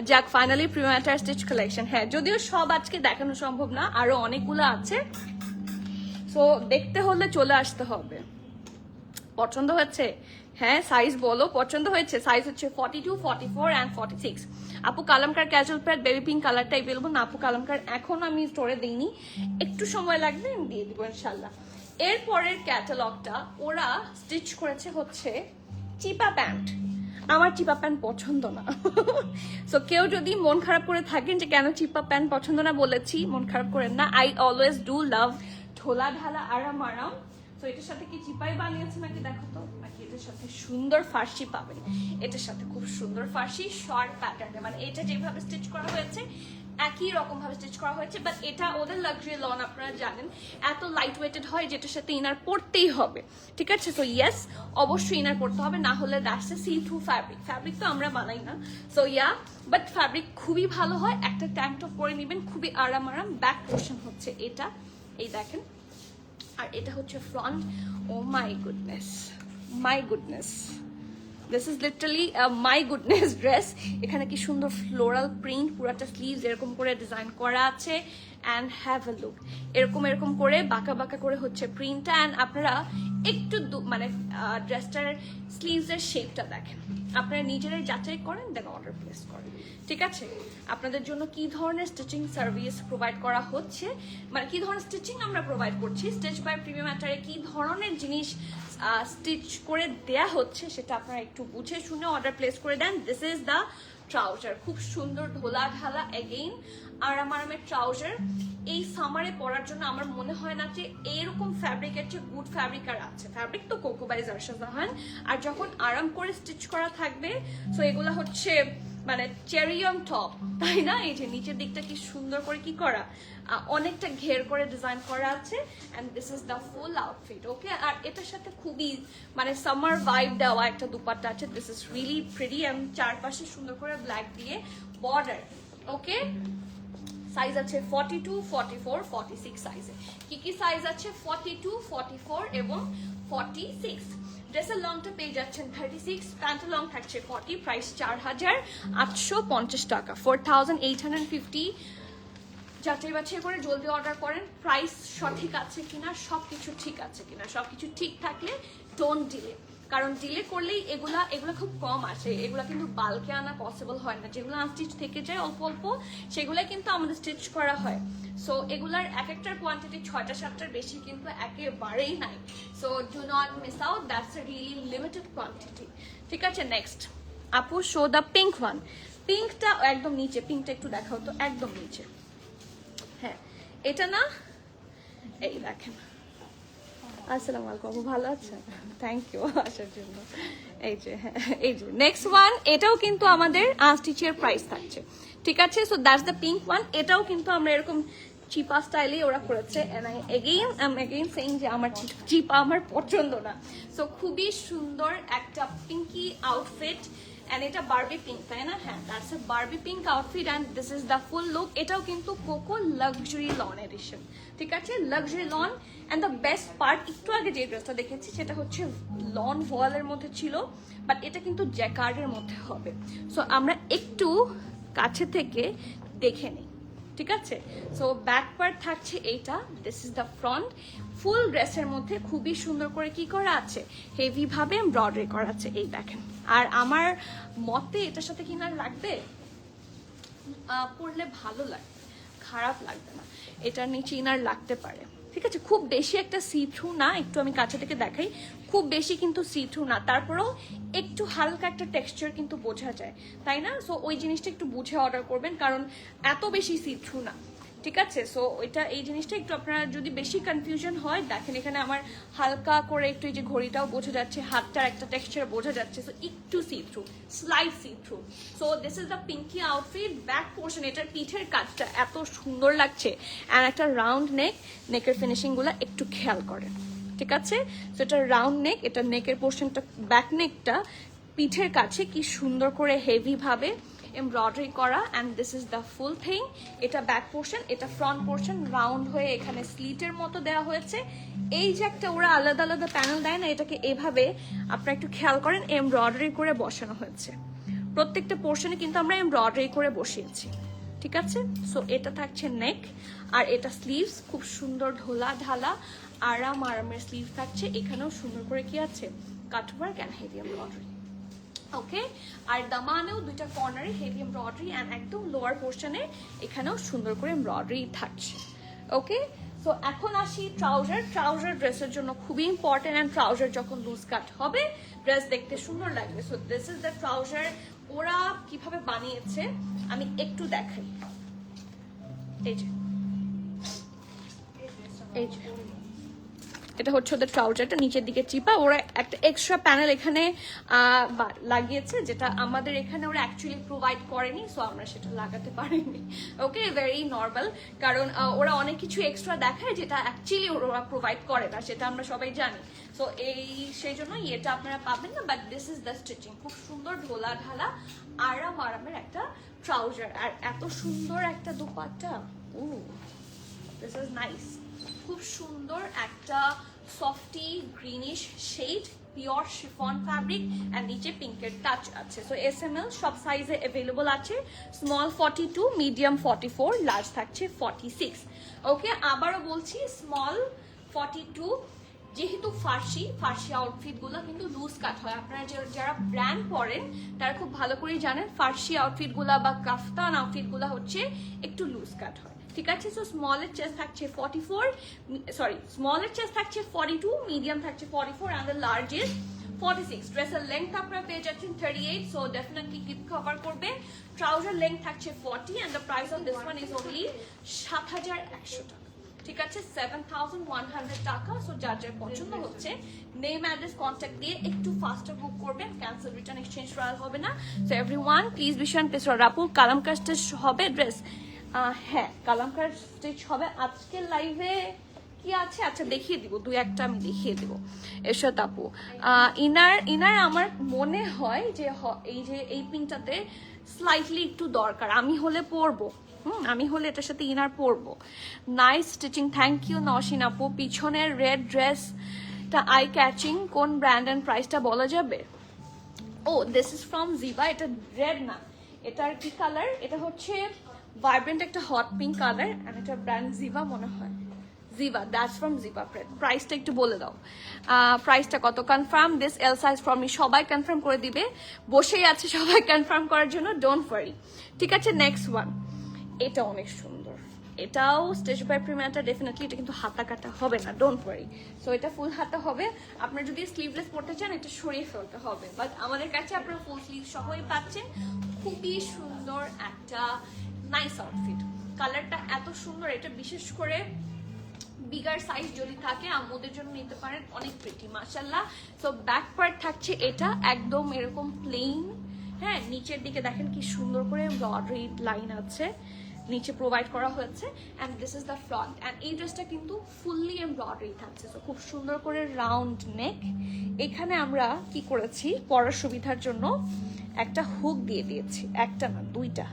যাক, finally premium attire stitch collection. হ্যাঁ, যদিও সব আজকে দেখানো সম্ভব না, আরো অনেকগুলো আছে। সো দেখতে হলে চলে আসতে হবে। পছন্দ হয়েছে? হ্যাঁ, সাইজ বলো পছন্দ হয়েছে। সাইজ হচ্ছে 42, 44 অ্যান্ড 46। আপু কালামকার ক্যাজুয়াল প্যাড বেবি পিঙ্ক কালারটাই বেরোবো না আপু, কালামকার এখন আমি স্টোরে দিইনি, একটু সময় লাগবে, আমি দিয়ে দিব ইনশাল্লাহ। এরপরের ক্যাটালগটা ওরা স্টিচ করেছে হচ্ছে চিপা প্যান্ট। আমার চিপা প্যান্ট পছন্দ না। সো কেউ যদি মন খারাপ করে থাকেন যে কেন চিপা প্যান্ট পছন্দ না বলেছি, মন খারাপ করেন না। আই অলওয়েজ ডু লাভ ঢোলা ঢালা আরাম আরাম। তো এটার সাথে কি চিপাই বানিয়েছে নাকি দেখো তো, নাকি এটার সাথে সুন্দর ফার্সি পাবেন। এটার সাথে খুব সুন্দর ফার্সি শর্ট প্যাটার্নে, মানে এটা যেভাবে স্টিচ করা হয়েছে একই রকম ভাবে স্টিচ করা হয়েছে। বাট এটা ওদের লাক্সারি লন, আপনারা জানেন এত লাইট ওয়েটেড হয় যেটার সাথে ইনার পরতেই হবে। ঠিক আছে, তো ইয়েস অবশ্যই ইনার পরতে হবে, না হলে that's A see through fabric. Fabric তো আমরা বানাই না, সো ইয়া, বাট ফ্যাব্রিক খুবই ভালো হয়। একটা ট্যাঙ্ক টপ পরে নেবেন, খুবই আরাম আরাম। ব্যাক পোর্শন হচ্ছে এটা, এই দেখেন। আর এটা হচ্ছে front. Oh my goodness, my goodness, this is literally my goodness dress. এখানে কি সুন্দর ফ্লোরাল প্রিন্ট, পুরাটা স্লিভস এরকম করে ডিজাইন করা আছে। অ্যান্ড হ্যাভ এ লুক, এরকম করে বাঁকা বাঁকা করে হচ্ছে প্রিন্টটা। অ্যান্ড আপনারা একটু মানে ড্রেসটার স্লিভসের শেপটা দেখেন, আপনারা নিজেরাই যাচাই করেন, দেন অর্ডার প্লেস করেন। ঠিক আছে, আপনাদের জন্য কি ধরনের স্টিচিং সার্ভিস প্রোভাইড করা হচ্ছে, মানে কি ধরনের স্টিচিং আমরা প্রোভাইড করছি, স্টিচ বাই প্রিমিয়াম অ্যাটায়ারে কি ধরনের জিনিস স্টিচ করে দেয়া হচ্ছে, সেটা আপনারা একটু বুঝে শুনে অর্ডার প্লেস করে দেন। দিস ইজ দ্য ট্রাউজার, খুব সুন্দর ঢোলা ঢালা এগেইন আরাম আরামের ট্রাউজার। এই সামারে পরার জন্য আমার মনে হয় না যে এরকম ফ্যাব্রিকের চেয়ে গুড ফ্যাব্রিক আর আছে। ফ্যাব্রিক তো কোকো বাই জারশা জাহান, আর যখন আরাম করে স্টিচ করা থাকবে, সো এগুলো হচ্ছে মানে চেরি অন টপ, তাই না? এই যে নিচের দিকটা কি সুন্দর করে কি করা, অনেকটা ঘের করে ডিজাইন করা আছে। And this is the full outfit. Okay, আর এটার সাথে খুবই মানে সামার ভাইব দেওয়া একটা দুপাট্টা আছে। This is really pretty. এবং চারপাশে সুন্দর করে ব্ল্যাক দিয়ে বর্ডার। ওকে, সাইজ আছে 42, 44, 46 সাইজে। কি কি সাইজ আছে? 42, 44 এবং 46। ড্রেসের লংটা পেয়ে যাচ্ছেন 36, প্যান্টের লং থাকছে 40। প্রাইস 4,850 টাকা, 4,850। যাচাই বাছাই করে জলদি অর্ডার করেন, প্রাইস সঠিক আছে কিনা, সব কিছু ঠিক আছে কিনা। সব কিছু ঠিক থাকলে ডোন্ট ডিলে, কারণ ডিলে করলেই এগুলা খুব কম আসে, এগুলা কিন্তু বাল্কে আনা পসিবল হয় না। যেগুলো আনস্টিচ থেকে যায় অল্প অল্প, সেগুলো কিন্তু আমাদের স্টিচ করা হয়। সো এগুলার এক একটার কোয়ান্টিটি 6টা-7টার বেশি কিন্তু একেবারেই নাই। So do not miss out, that's a really limited quantity. ঠিক আছে, নেক্সট আপু শো দ্য পিঙ্ক ওয়ান। পিঙ্কটা একদম নিচে, পিঙ্কটা একটু দেখাও তো, একদম নিচে। হ্যাঁ এটা না, এই দেখেন। আসসালামু আলাইকুম, আপু ভালো আছেন? থ্যাংক ইউ আসার জন্য। এই যে হ্যাঁ, এই যে নেক্সট ওয়ান, এটাও কিন্তু আমাদের আনস্টিচের প্রাইস থাকছে। ঠিক আছে, so that's the pink one. এটাও কিন্তু আমরা এরকম চিপা স্টাইলে ওরা করেছে। এন্ড আই এগেইন সেইং যে আমার চিপা আমার পছন্দ না। সো খুবই সুন্দর একটা পিঙ্কি আউটফিট। এন্ড এটা বারবি পিঙ্ক, তাই না? হ্যাঁ, that's a Barbie pink outfit and this is the full look. এটাও কিন্তু কোকো লাক্সারি লন এডিশন। ঠিক আছে, luxury lawn. And the best part, একটু আগে যে ড্রেসটা দেখেছি সেটা হচ্ছে লন ভয়েলের মধ্যে ছিল, বাট এটা কিন্তু জ্যাকার্ডের মধ্যে হবে। সো আমরা একটু কাছে থেকে দেখে নিই। ঠিক আছে, সো ব্যাক পার্ট থাকছে এইটা, দিস ইজ দ্য ফ্রন্ট। ফুল ড্রেসের মধ্যে খুবই সুন্দর করে কি করা আছে, হেভি ভাবে এমব্রয়ডারি করা আছে, এই দেখেন। আর আমার মতে এটার সাথে কিনা লাগবে, পরলে ভালো লাগবে, খারাপ লাগবে না। এটার নিচে ইনার লাগতে পারে। ঠিক আছে, খুব বেশি একটা সি থ্রু না, একটু আমি কাছে থেকে দেখাই, খুব বেশি কিন্তু সি থ্রু না, তারপরেও একটু হালকা একটা টেক্সচার কিন্তু বোঝা যায়, তাই না? সো ওই জিনিসটা একটু বুঝে অর্ডার করবেন, কারণ এত বেশি সি থ্রু না। ঠিক আছে, সো ওইটা, এই জিনিসটা একটু আপনারা যদি বেশি কনফিউশন হয়, দেখেন এখানে আমার হালকা করে একটু এই যে ঘড়িটাও বোঝা যাচ্ছে, হাতটার একটা টেক্সচার বোঝা যাচ্ছে। সো একটু see through, slide see through. So this is the pinky outfit. Back portion, এটার পিঠের কাজটা এত সুন্দর লাগছে। অ্যান্ড একটা রাউন্ড নেক, নেকের ফিনিশিং গুলা একটু খেয়াল করেন। ঠিক আছে, সো এটা রাউন্ড নেক, এটা নেকের পোর্শনটা, ব্যাক নেকটা পিঠের কাছে কি সুন্দর করে হেভি ভাবে এমব্রয়ডারি করা। And this is the full thing. এটা ব্যাক পোর্শন, এটা ফ্রন্ট পোর্শন, রাউন্ড হয়ে এখানে স্লিটের মতো দেওয়া হয়েছে। এই যে একটা ওরা আলাদা আলাদা প্যানেল দেয় না, এটাকে এভাবে আপনারা একটু খেয়াল করেন, এমব্রয়ডারি করে বসানো হয়েছে। প্রত্যেকটা পোর্শনে কিন্তু আমরা এমব্রয়ডারি করে বসিয়েছি। ঠিক আছে, সো এটা থাকছে নেক, আর এটা স্লিভস, খুব সুন্দর ঢোলা ঢালা আরামের স্লিভ থাকছে। এখানেও সুন্দর করে কি আছে, কাটওয়ার্ক অ্যান্ড হেভি এমব্রয়ডারি। ওকে, আর দামানেও দুইটা কর্নারে হেভি এমব্রয়ডারি, অ্যান্ড একদম লোয়ার পোর্শনে এখানেও সুন্দর করে এমব্রয়ডারি থাকছে। ওকে, সো এখন আসি ট্রাউজার। ট্রাউজার ড্রেসের জন্য খুবই ইম্পর্টেন্ট, অ্যান্ড ট্রাউজার যখন লুজ কাট হবে ড্রেস দেখতে সুন্দর লাগবে। So this is the trouser. ওরা কিভাবে বানিয়েছে আমি একটু দেখাই। এই যে এটা হচ্ছে ওদের ট্রাউজারটা, নিচের দিকে চিপা। ওরা একটা এক্সট্রা প্যানেল এখানে লাগিয়েছে, যেটা আমাদের এখানে ওরা অ্যাকচুয়ালি প্রোভাইড করেনি, সো আমরা সেটা লাগাতে পারিনি। ওকে, ভেরি নর্মাল, কারণ ওরা অনেক কিছু এক্সট্রা দেখায় যেটা অ্যাকচুয়ালি ওরা প্রোভাইড করে না, সেটা আমরা সবাই জানি। সো সেই জন্য এটা আপনারা পাবেন না, but this is the stitching. খুব সুন্দর ঢোলা ঢালা আরামের একটা ট্রাউজার, আর এত সুন্দর একটা দুপাট্টা। This is nice. খুব সুন্দর একটা softy greenish shade, pure chiffon fabric, and নিচে পিঙ্কের টাচ আছে। সো SML সব সাইজে অ্যাভেলেবল আছে। স্মল 42, মিডিয়াম 44, লার্জ থাকছে 46। ওকে, আবারও বলছি, স্মল 42। যেহেতু ফার্সি আউটফিট গুলো কিন্তু লুজ কাট হয়, আপনারা যারা ব্র্যান্ড পরেন তারা খুব ভালো করেই জানেন, ফার্সি আউটফিট গুলা বা কাফতান আউটফিট গুলা হচ্ছে একটু লুজ কাট হয়। ঠিক আছে, সো স্মলের চেস্ট থাকছে 44, স্মলের চেস্ট থাকছে 42, মিডিয়াম থাকছে 44, and the largest 46। ড্রেসের লেংথ আপনারা পেয়ে যাচ্ছেন 38, সো ডেফিনেটলি হিপ কভার করবে। ট্রাউজার লেংথ থাকছে 40, and the price of this one is only 7100 টাকা। ঠিক আছে, 7100 টাকা। সো যার যার পছন্দ হচ্ছে নেম, অ্যাড্রেস, কন্ট্যাক্ট দিয়ে একটু ফাস্টার বুক করবেন, ক্যান্সেল, রিটার্ন, এক্সচেঞ্জ রয়্যাল হবে না। সো এভরিওয়ান প্লিজ বিশান প্লিজ রাপু কালামকার স্টিচ হবে ড্রেস। হ্যাঁ, কালামকার স্টিচ হবে। আজকের লাইভে কি আছে, আচ্ছা দেখিয়ে দিব, দুই একটা আমি দেখিয়ে দিব। এরশাদ আপু, ইনার আমার মনে হয় যে এই পিনটাতে স্লাইটলি একটু দরকার। আমি হলে পরবো, আমি হলে এটার সাথে ইনার পরবো। Nice stitching, thank you Naushin আপু। পিছনের রেড ড্রেসটা আই ক্যাচিং, কোন ব্র্যান্ড এন্ড প্রাইসটা বলা যাবে? ও, দিস ইজ ফ্রম জিবা। এটা রেড না, এটার কি কালার, এটা হচ্ছে ভাইব্রেন্ট একটা হট পিঙ্ক কালার, এন্ড এটা ব্র্যান্ড জিভা মনে হয়, জিভা, দ্যাটস ফ্রম জিভা প্রিন্ট। প্রাইসটা একটু বলে দাও, প্রাইসটা কত? Confirm this L size from me, সবাই কনফার্ম করে দিবে, বসেই আছে সবাই কনফার্ম করার জন্য, ডোন্ট ওয়ারি। ঠিক আছে, নেক্সট ওয়ান, এটা অনেক সুন্দর, এটাও স্টেজ বাই প্রিমিয়ারটা ডেফিনেটলি, এটা কিন্তু হাতা কাটা হবে না, ডোন্ট ওয়ারি। সো এটা ফুল হাতা হবে, আপনার যদি স্লিভলেস পড়তে চান এটা সরিয়ে ফেলতে হবে, বাট আমাদের কাছে আপনারা ফুল স্লিভ সহই পাচ্ছেন। খুবই সুন্দর একটা নাইস আউটফিট, কালারটা এত সুন্দর, এটা বিশেষ করে বিগার সাইজ যদি থাকে আম্মুদের জন্য নিতে পারেন, অনেক প্রিটি মাশাআল্লাহ। সো ব্যাক পার্ট থাকছে এটা একদম এরকম প্লেন, হ্যাঁ, নিচের দিকে দেখেন কি সুন্দর করে এমব্রয়ডারি লাইন আছে, নিচে প্রোভাইড করা হয়েছে, and this is the front. And এই ড্রেসটা কিন্তু ফুললি এমব্রয়ডারি থাকছে, তো খুব সুন্দর করে রাউন্ড নেক। এখানে আমরা কি করেছি, পরার সুবিধার জন্য একটা হুক দিয়ে দিয়েছি, একটা না দুইটা,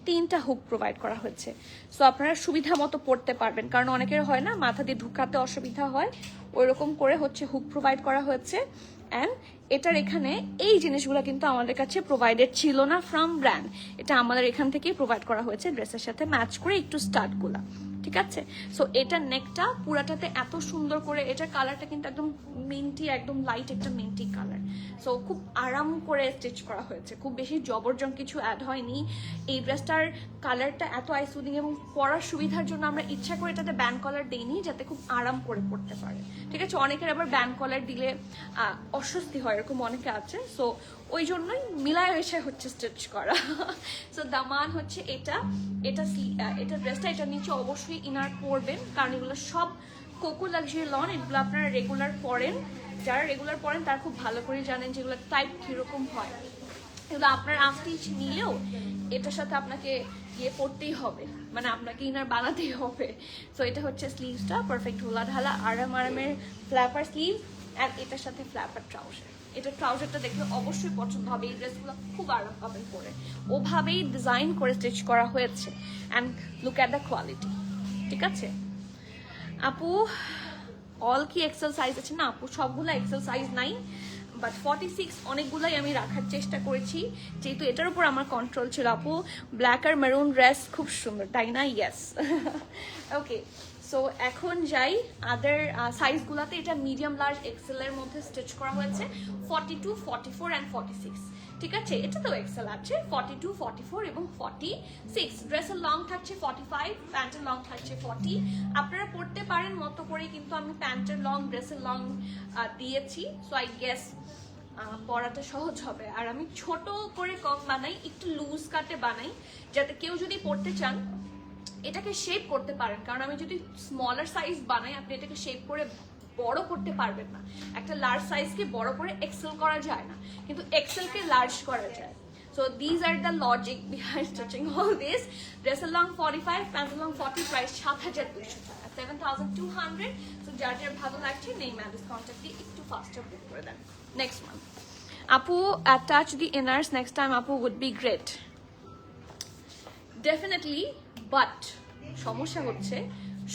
তিনটা হুক প্রোভাইড করা হয়েছে। সো আপনারা সুবিধা মতো পড়তে পারবেন, কারণ অনেকের হয় না মাথা দিয়ে ঢুকাতে অসুবিধা হয়, ওইরকম করে হচ্ছে হুক প্রোভাইড করা হয়েছে। অ্যান্ড এটার এখানে এই জিনিসগুলো কিন্তু আমাদের কাছে প্রোভাইডেড ছিল না ফ্রম ব্র্যান্ড, এটা আমাদের এখান থেকেই প্রোভাইড করা হয়েছে ড্রেসের সাথে ম্যাচ করে একটু স্টার্টগুলা। ঠিক আছে, সো এটার নেকটা পুরাটাতে এত সুন্দর করে, এটার কালারটা কিন্তু একদম মিন্টি, একদম লাইট একটা মিন্টি কালার। সো খুব আরাম করে স্টিচ করা হয়েছে, খুব বেশি জবরজং কিছু অ্যাড হয়নি। এই ড্রেসটার কালারটা এত আইসুদিং এবং পরার সুবিধার জন্য আমরা ইচ্ছা করে এটাতে ব্যান্ড কলার দিইনি, যাতে খুব আরাম করে পড়তে পারে। ঠিক আছে, অনেকের আবার ব্যান্ড কলার দিলে অস্বস্তি হয়, এরকম অনেকে আছে, সো ওই জন্যই মিলায় এসে হচ্ছে স্টিচ করা। সো দামান হচ্ছে এটা ড্রেসটা, এটার নিচে অবশ্যই ইনার পরবেন, কারণ এগুলো সব কোকো লাক্সারি লন, এগুলো আপনারা রেগুলার পরেন, যারা রেগুলার পরেন তারা খুব ভালো করে জানেন যেগুলো টাইপ কিরকম হয়। এগুলো আপনার আফটিচ নিলেও এটার সাথে আপনাকে ইয়ে পড়তেই হবে, মানে আপনাকে ইনার বানাতেই হবে। সো এটা হচ্ছে স্লিভসটা, পারফেক্ট হোলা ঢালা আরামের ফ্ল্যাপার স্লিভ, আর এটার সাথে ফ্ল্যাপার ট্রাউজার। এটা ট্রাউজারটা দেখলে অবশ্যই পছন্দ হবে, এই ড্রেসগুলো খুব আরাম পাবেন পরে, ওভাবেই ডিজাইন করে স্টিচ করা হয়েছে। And look at the quality. ঠিক আছে আপু, অল কি এক্সেল সাইজ আছে? না আপু, সবগুলো এক্সেল সাইজ নাই, বাট 46 অনেকগুলাই আমি রাখার চেষ্টা করেছি, যেহেতু এটার উপর আমার কন্ট্রোল ছিল। আপু ব্ল্যাক আর মেরুন ড্রেস খুব সুন্দর, তাই না? ইয়েস। ওকে, সো এখন যাই আদার সাইজগুলোতে। এটা মিডিয়াম লার্জ এক্সেল এর মধ্যে স্টিচ করা হয়েছে, 42, 44 অ্যান্ড 46। ঠিক আছে, এটা তো এক্সেল আছে, 42, 44 এবং 46। ড্রেসের লং থাকছে 45, প্যান্টের লং থাকছে 40। আপনারা পড়তে পারেন মতো করে, কিন্তু আমি প্যান্টের লং ড্রেসের লং দিয়েছি, সো আই গেস পরাটা সহজ হবে। আর আমি ছোট করে কম বানাই, একটু লুজ কাটে বানাই, যাতে কেউ যদি পড়তে চান এটাকে শেপ করতে পারেন, কারণ আমি যদি স্মলার সাইজ বানাই আপনি এটাকে শেপ করে বড় করতে পারবেন না। একটা লার্জ সাইজকে বড় করে এক্সেল করা যায় না, কিন্তু এক্সেলকে লার্জ করা যায়। So these are the logic behind stitching all this. Dress along 45, pants along 40, price 7200 টাকা, 7200. So যার যার ভালো লাগছে নেম অ্যাড্রেস কন্ট্যাক্ট দিয়ে একটু ফাস্টার বুক করে দেন। নেক্সট ওয়ান, আপু attach the inners next time আপু would be great. Definitely, but সমস্যা হচ্ছে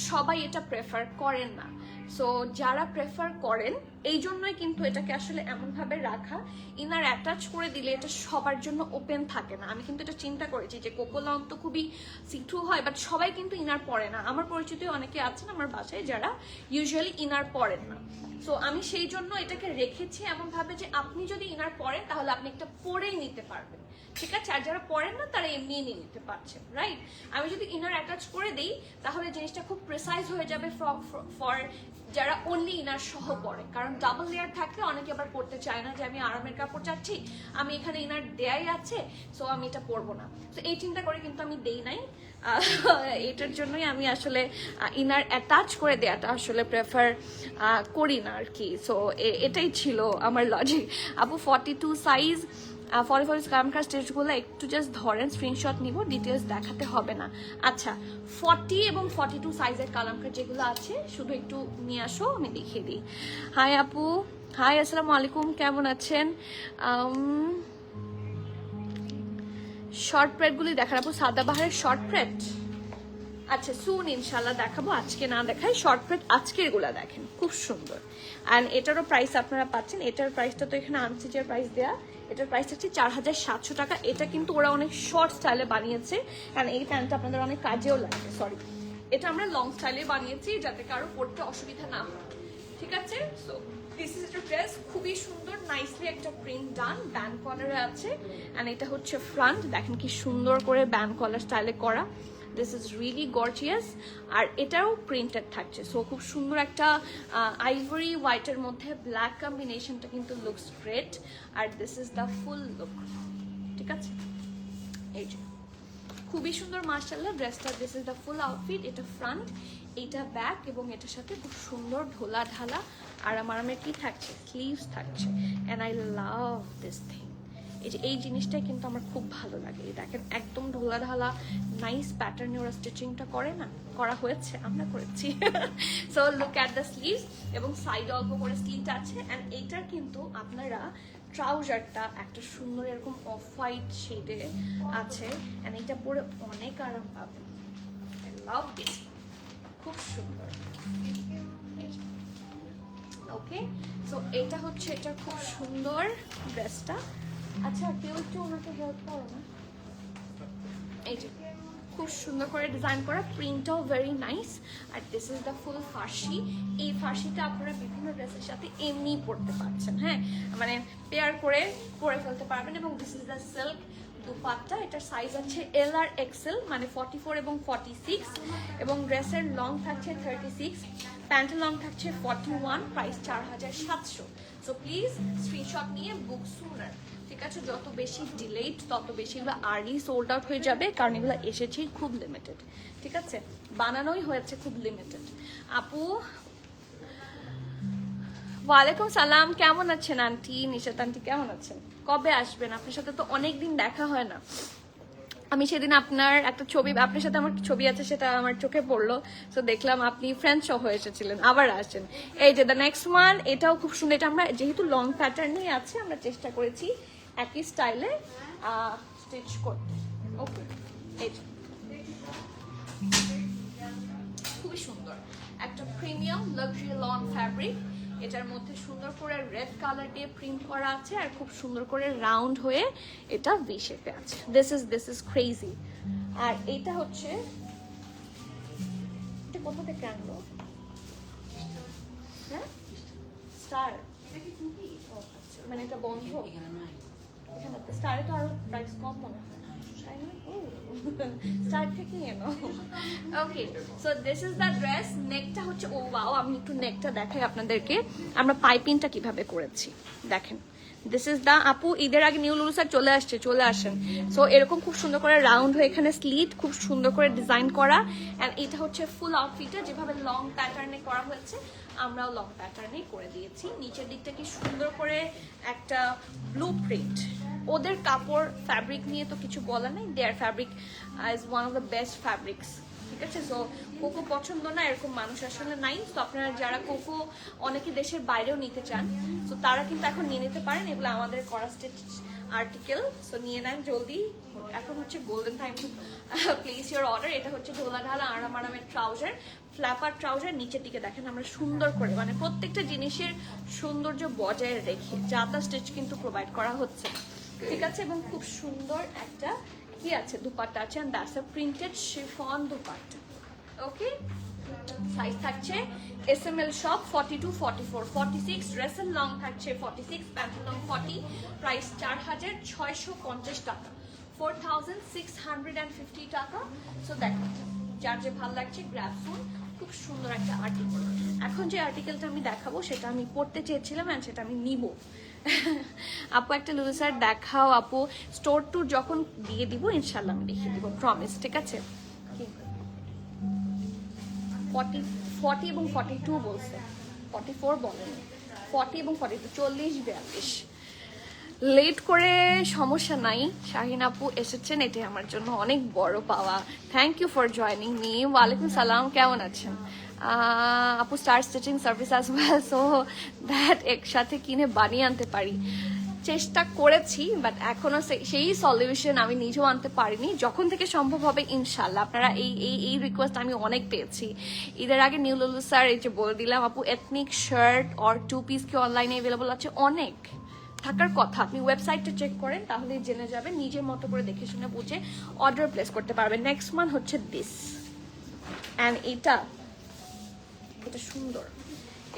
সবাই এটা প্রেফার করেন না। সো যারা প্রেফার করেন এই জন্যই কিন্তু এটাকে আসলে এমনভাবে রাখা, ইনার অ্যাটাচ করে দিলে এটা সবার জন্য ওপেন থাকে না। আমি কিন্তু এটা চিন্তা করেছি যে কোকো লং তো খুবই সিথ্রু হয়, বাট সবাই কিন্তু ইনার পরে না। আমার পরিচিত অনেকে আছেন আমার বাসায় যারা ইউজুয়ালি ইনার পরেন না। সো আমি সেই জন্য এটাকে রেখেছি এমনভাবে যে আপনি যদি ইনার পরেন তাহলে আপনি একটা পরেই নিতে পারবেন। ঠিক আছে, আর যারা পড়েন না তারা এমনি নিয়ে নিতে পারছেন, রাইট? আমি যদি ইনার অ্যাটাচ করে দিই তাহলে জিনিসটা খুব প্রিসাইজ হয়ে যাবে ফর যারা অনলি ইনার সহ পড়ে, কারণ ডাবল লেয়ার থাকলে অনেকে আবার পড়তে চায় না যে আমি আরামের কাপড় চাচ্ছি, আমি এখানে ইনার দেয়াই আছে, সো আমি এটা পরবো না। তো এই চিন্তা করে কিন্তু আমি দেই নাই, এটার জন্যই আমি আসলে ইনার অ্যাটাচ করে দেওয়াটা আসলে প্রেফার করি না আর কি। সো এটাই ছিল আমার লজিক। আপু 42 সাইজ 44 কালামকার স্টিচগুলো একটু জাস্ট ধরেন, স্ক্রিনশট নিব, ডিটেলস দেখাতে হবে না। আচ্ছা, 40 এবং 42 সাইজের কালামকার যেগুলো আছে শুধু একটু নিয়ে আসো, আমি দেখিয়ে দিই। হাই আপু, হাই, আসসালামু আলাইকুম, কেমন আছেন? শর্ট প্রেডগুলি দেখার আপু, সাদাবাহারের শর্ট প্রেড। আচ্ছা সুন ইনশাল্লাহ দেখাবো, আজকে না দেখাই, শর্টকাট আজকের গুলা দেখেন খুব সুন্দর। অ্যান্ড এটারও প্রাইস আপনারা পাচ্ছেন, এটার প্রাইসটা তো এখানে আনস্টিচের প্রাইস দেয়া, এটার প্রাইস হচ্ছে 4700 টাকা। এটা কিন্তু ওরা অনেক শর্ট স্টাইলে বানিয়েছে, কারণ এই প্যান্টটা আপনাদের অনেক কাজেও লাগবে। সরি, এটা আমরা লং স্টাইলে বানিয়েছি যাতে কারো পড়তে অসুবিধা না হয়, ঠিক আছে? সো দিস ইজ একটা ড্রেস, খুবই সুন্দর, নাইসলি একটা প্রিন্ট ডান, ব্যান্ড কলারে আছে। অ্যান্ড এটা হচ্ছে ফ্রন্ট, দেখেন কি সুন্দর করে ব্যান্ড কলার স্টাইলে করা। This is really gorgeous. আর এটাও প্রিন্টেড থাকছে, সো খুব সুন্দর একটা আইভরি হোয়াইটের মধ্যে ব্ল্যাক কম্বিনেশনটা কিন্তু লুকস গ্রেট। আর this is the full look, ঠিক আছে? এই যে খুবই সুন্দর মাশাআল্লাহ ড্রেসটা। This is the full outfit, এটা ফ্রন্ট, এটা ব্যাক, এবং এটার সাথে খুব সুন্দর ঢোলা ঢালা আরামের কি থাকছে, স্লিভস থাকছে। And I love this thing. এই যে এই জিনিসটাই কিন্তু আমার খুব ভালো লাগে। এই দেখেন একদম ঢোলা ঢালা নাইস প্যাটার্নে ওরা স্টিচিংটা করে না, করা হয়েছে, আমরা করেছি। So look at the sleeves, এবং সাইড অল্প করে স্লিভটা আছে। অ্যান্ড এইটার কিন্তু আপনারা ট্রাউজারটা একটা সুন্দর এরকম অফ হোয়াইট শেডে আছে। অ্যান্ড এটা পরে অনেক আরাম পাবেন। আই লাভ দিস, খুব সুন্দর। ওকে, সো এটা হচ্ছে এটা খুব সুন্দর ড্রেসটা। আচ্ছা কেউ একটু ওনাকে হেল্প করো না। এই যে খুব সুন্দর করে ডিজাইন করা, প্রিন্টটাও ভেরি নাইস। আর দিস ইজ দ্য ফুল ফার্সি। এই ফার্সিটা আপনারা বিভিন্ন ড্রেসের সাথে এমনি পরতে পারছেন, হ্যাঁ, মানে পেয়ার করে পরে ফেলতে পারবেন। এবং this is the silk dupatta, এটার সাইজ আছে এল আর এক্সেল, মানে 44 এবং 46, এবং ড্রেসের লং থাকছে 36, প্যান্টের লং থাকছে 41, প্রাইস 4700। সো প্লিজ স্ক্রিনশট নিয়ে বুক সুনার, ঠিক আছে? যত বেশি ডিলেড তত বেশি এগুলো আর্লি সোল্ড আউট হয়ে যাবে, কারণ এগুলো এসেছেই খুব লিমিটেড, ঠিক আছে? বানানোই হয়েছে খুব লিমিটেড। আপু ওয়ালাইকুম সালাম, কেমন আছেন আন্টি? নিশাত আন্টি কেমন আছেন? কবে আসবেন? আপনার সাথে তো অনেকদিন দেখা হয় না। আমি সেদিন আপনার একটা ছবি, আপনার সাথে আমার ছবি আছে, সেটা আমার চোখে পড়লো, তো দেখলাম আপনি ফ্রেন্ড সহ এসেছিলেন, আবার আসেন। এই যে দ্য নেক্সট ওয়ান, এটাও খুব সুন্দর। এটা আমরা যেহেতু লং প্যাটার্নেই আছে, আমরা চেষ্টা করেছি একই স্টাইলে স্টিচ করতে। ওকে, এই যে খুবই সুন্দর একটা প্রিমিয়াম লাক্সারি লং ফ্যাব্রিক। এটার মধ্যে সুন্দর করে রেড কালার দিয়ে প্রিন্ট করা আছে, আর খুব সুন্দর করে রাউন্ড হয়ে এটা ভি শেপে আছে। This is crazy. আর এটা হচ্ছে, এটা কোথা থেকে আনলো? হ্যাঁ, স্টার, মানে এটা বন্ধ এখানে। স্টারে তো আরো প্রাইস কম মনে হয়, স্টার থেকে এনো। Okay, so this is the dress. নেকটা হচ্ছে, ও ওয়াও, আমি একটু নেকটা দেখাই আপনাদেরকে, আমরা পাইপিংটা কিভাবে করেছি দেখেন। দিস ইজ দ্য, আপু ঈদের আগে নিউ লুলু স্যার চলে আসছে, চলে আসেন। সো এরকম খুব সুন্দর করে রাউন্ড হয়ে এখানে স্লিট খুব সুন্দর করে ডিজাইন করা। অ্যান্ড এটা হচ্ছে ফুল আউটফিটটা, যেভাবে লং প্যাটার্নে করা হয়েছে আমরাও লং প্যাটার্নে করে দিয়েছি। নিচের দিকটা কি সুন্দর করে একটা ব্লু প্রিন্ট। ওদের কাপড় ফ্যাব্রিক নিয়ে তো কিছু বলা নেই, their fabric is one of the best fabrics, ঠিক আছে? সো কোকো পছন্দ না এরকম মানুষ আসলে নাই। তো আপনারা যারা কোকো অনেকে দেশের বাইরেও নিতে চান, তো তারা কিন্তু এখন নিয়ে নিতে পারেন, এগুলো আমাদের করা স্টিচ আর্টিকেল। সো নিয়ে নেন জলদি, এখন হচ্ছে golden time to place your order. এটা হচ্ছে ঢোলা ঢালা আরামের ট্রাউজার, ফ্ল্যাপার ট্রাউজার। নিচের দিকে দেখেন আমরা সুন্দর করে, মানে প্রত্যেকটা জিনিসের সৌন্দর্য বজায় রেখে জাতা স্টিচ কিন্তু প্রোভাইড করা হচ্ছে, ঠিক আছে? এবং খুব সুন্দর একটা কি আছে, দুপাট্টা আছে, and that's a printed chiffon dupatta. Okay, size থাকছে এসএমএল সব 42, 44, 46, ড্রেসের লং থাকছে 46, প্যান্টের লং 40, প্রাইস 4650 টাকা, 4650 টাকা। সো দেখো, যার যে ভালো লাগছে গ্র্যাব ফুল, খুব সুন্দর একটা আর্টিকেল। এখন যে আর্টিকেলটা আমি দেখাবো সেটা আমি পড়তে চেয়েছিলাম, অ্যান্ড সেটা আমি নিব। আপু একটা লুলু স্যার দেখাও আপু, স্টোর ট্যুর যখন দিয়ে দিব ইনশাল্লাহ আমি দেখিয়ে দিব, প্রমিস, ঠিক আছে? 40 এবং 42 বলছে, 44 বলেনি, 40 এবং 42, 40-42। লেট করে সমস্যা নাই, শাহিন আপু এসেছেন, এটাই আমার জন্য অনেক বড় পাওয়া। Thank you for joining me. ওয়ালাইকুম সালাম, কেমন আছেন আপু? Star stitching service as well, so that একসাথে কিনে বানিয়ে আনতে পারি। চেষ্টা করেছি, বাট এখনো সেই সলিউশন আমি নিজেও আনতে পারিনি। যখন থেকে সম্ভব হবে ইনশাল্লাহ। আপনারা এই রিকোয়েস্ট আমি অনেক পেয়েছি। ঈদের আগে নিউ লুলু স্যার এই যে বলে দিলাম, আপু এথনিক শার্ট আর 2 পিস কি অনলাইনে অ্যাভেলেবল আছে? অনেক থাকার কথা। আপনি ওয়েবসাইটটা চেক করেন, তাহলে জেনে যাবেন, নিজের মতো করে দেখে শুনে বুঝে অর্ডার প্লেস করতে পারবেন। নেক্সট মান হচ্ছে দিস, অ্যান্ড এটা সুন্দর।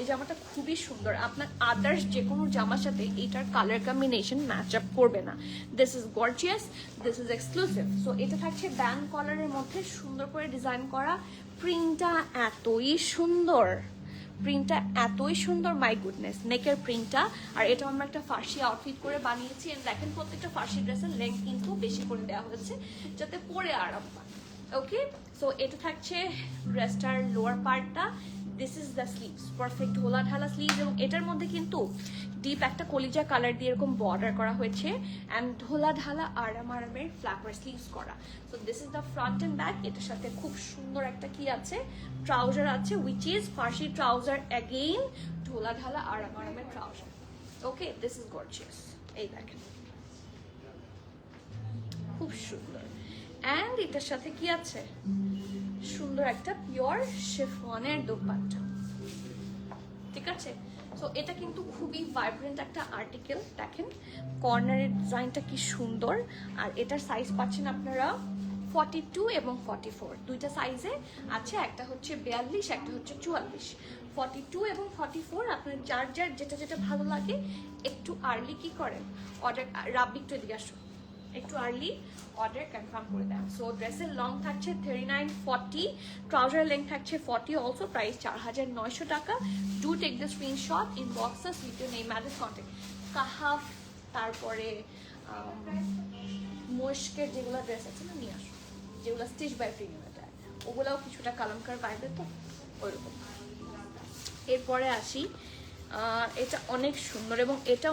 এই জামাটা খুবই সুন্দর, আপনার আদার্স যে কোনো জামার সাথে এটার কালার কম্বিনেশন ম্যাচ আপ করবে না। This is gorgeous, this is exclusive. So এটা থাকছে ব্যান্ড কলারের মধ্যে সুন্দর করে ডিজাইন করা। প্রিন্টটা এতই সুন্দর, মাই গুডনেস। নেকের প্রিন্টটা, আর এটা আমরা একটা ফার্সি আউটফিট করে বানিয়েছি। দেখেন প্রত্যেকটা ফার্সি ড্রেসের লেন্থ কিন্তু বেশি করে দেওয়া হয়েছে যাতে পরে আরাম পায়। ওকে, সো এটা থাকছে ড্রেসটার লোয়ার পার্টটা। This is the sleeves, perfect ঢোলা ঢালা স্লিভস, এবং এটার মধ্যে কিন্তু ডিপ একটা কলিজা কালার দিয়ে এরকম বর্ডার করা হয়েছে, অ্যান্ড ঢোলা ঢালা আরামের ফ্লাওয়ার স্লিভস করা। So this is the front and back. এটার সাথে খুব সুন্দর একটা কি আছে, ট্রাউজার আছে, উইচ ইজ ফার্সি ট্রাউজার, অ্যাগেইন ঢোলা ঢালা আরামের trouser. Okay, this is gorgeous. এই দেখেন খুব সুন্দর। অ্যান্ড এটার সাথে কি আছে, সুন্দর একটা পিওর শিফনের দোপাট্টা। ঠিক আছে, সো এটা কিন্তু খুবই ভাইব্রেন্ট একটা আর্টিকেল। দেখেন কর্নারের ডিজাইনটা কি সুন্দর। আর এটার সাইজ পাচ্ছেন আপনারা 42 এবং 44, দুইটা সাইজে আছে। একটা হচ্ছে 42, একটা হচ্ছে 44। 42 এবং 44 আপনার যার যেটা ভালো লাগে একটু আর্লি কি করেন অর্ডার, রাব্বি একটু এদিকে আসো, একটু আর্লি অর্ডার কনফার্ম করে দেন। সো ড্রেসের লং থাকছে 39-40, ট্রাউজার লেন্থ থাকছে 40 অলসো, প্রাইস 4900 টাকা। Do take the screenshot, inbox us with your name address contact. কাহাফ, তারপরে মুশকের যেগুলো ড্রেস আছে না নিয়ে আসো, যেগুলো স্টিচ বাই প্রিমিয়াম, ওগুলাও কিছুটা কালামকার বাইরে, তো ওইরকম। এরপরে আসি, এটা অনেক সুন্দর, এবং এটা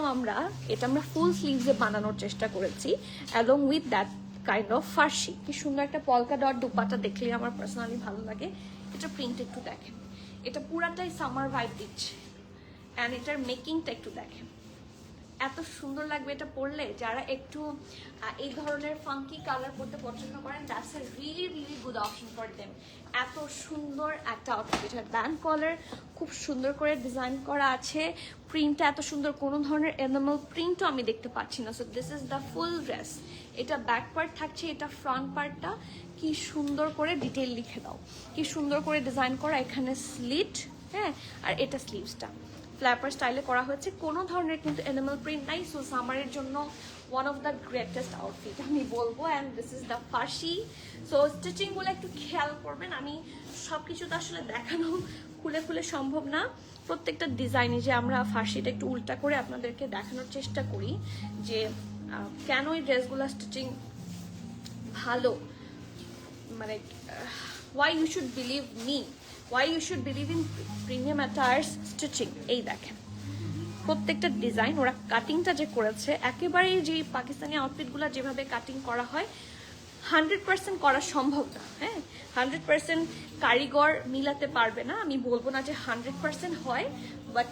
আমরা ফুল স্লিভসে বানানোর চেষ্টা করেছি, along with that kind of ফার্সি। কি সুন্দর একটা পলকা ডট দুপাটা দেখলে আমার পার্সোনালি ভালো লাগে। এটা প্রিন্ট একটু দেখেন, এটা পুরাটাই সামার ভাইব দিচ্ছে। অ্যান্ড এটার মেকিংটা একটু দেখেন, এত সুন্দর লাগবে এটা পরলে। যারা একটু এই ধরনের ফাঙ্কি কালার পরতে পছন্দ করেন, that's a really good option for them. এত সুন্দর একটা আউটফিট, এটার ব্যান্ড কলার খুব সুন্দর করে ডিজাইন করা আছে, প্রিন্টটা এত সুন্দর, কোনো ধরনের এনিমাল প্রিন্টও আমি দেখতে পাচ্ছি না। So this is the full dress. এটা ব্যাক পার্ট থাকছে, এটা ফ্রন্ট পার্টটা কি সুন্দর করে ডিটেল লিখে দাও, কি সুন্দর করে ডিজাইন করা, এখানে স্লিট, হ্যাঁ, আর এটা স্লিভসটা ফ্ল্যাপার স্টাইলে করা হয়েছে, কোনো ধরনের কিন্তু অ্যানিমাল প্রিন্ট নাই। সো সামারের জন্য one of the greatest outfit আমি বলবো। অ্যান্ড দিস ইজ দ্য ফার্সি। সো স্টিচিংগুলো একটু খেয়াল করবেন, আমি সব কিছু তো আসলে দেখানো খুলে সম্ভব না। প্রত্যেকটা ডিজাইনে যে আমরা ফার্সিটা একটু উল্টা করে আপনাদেরকে দেখানোর চেষ্টা করি যে কেন এই ড্রেসগুলো স্টিচিং ভালো, মানে why you should believe me, why you should believe in premium attires stitching. এই দেখেন প্রত্যেকটা ডিজাইন, ওরা কাটিংটা যে করেছে একেবারেই যে পাকিস্তানি আউটফিটগুলো যেভাবে কাটিং করা হয় 100% করা সম্ভব না। হ্যাঁ, 100% কারিগর মিলাতে পারবে না, আমি বলবো না যে 100% হয়, বাট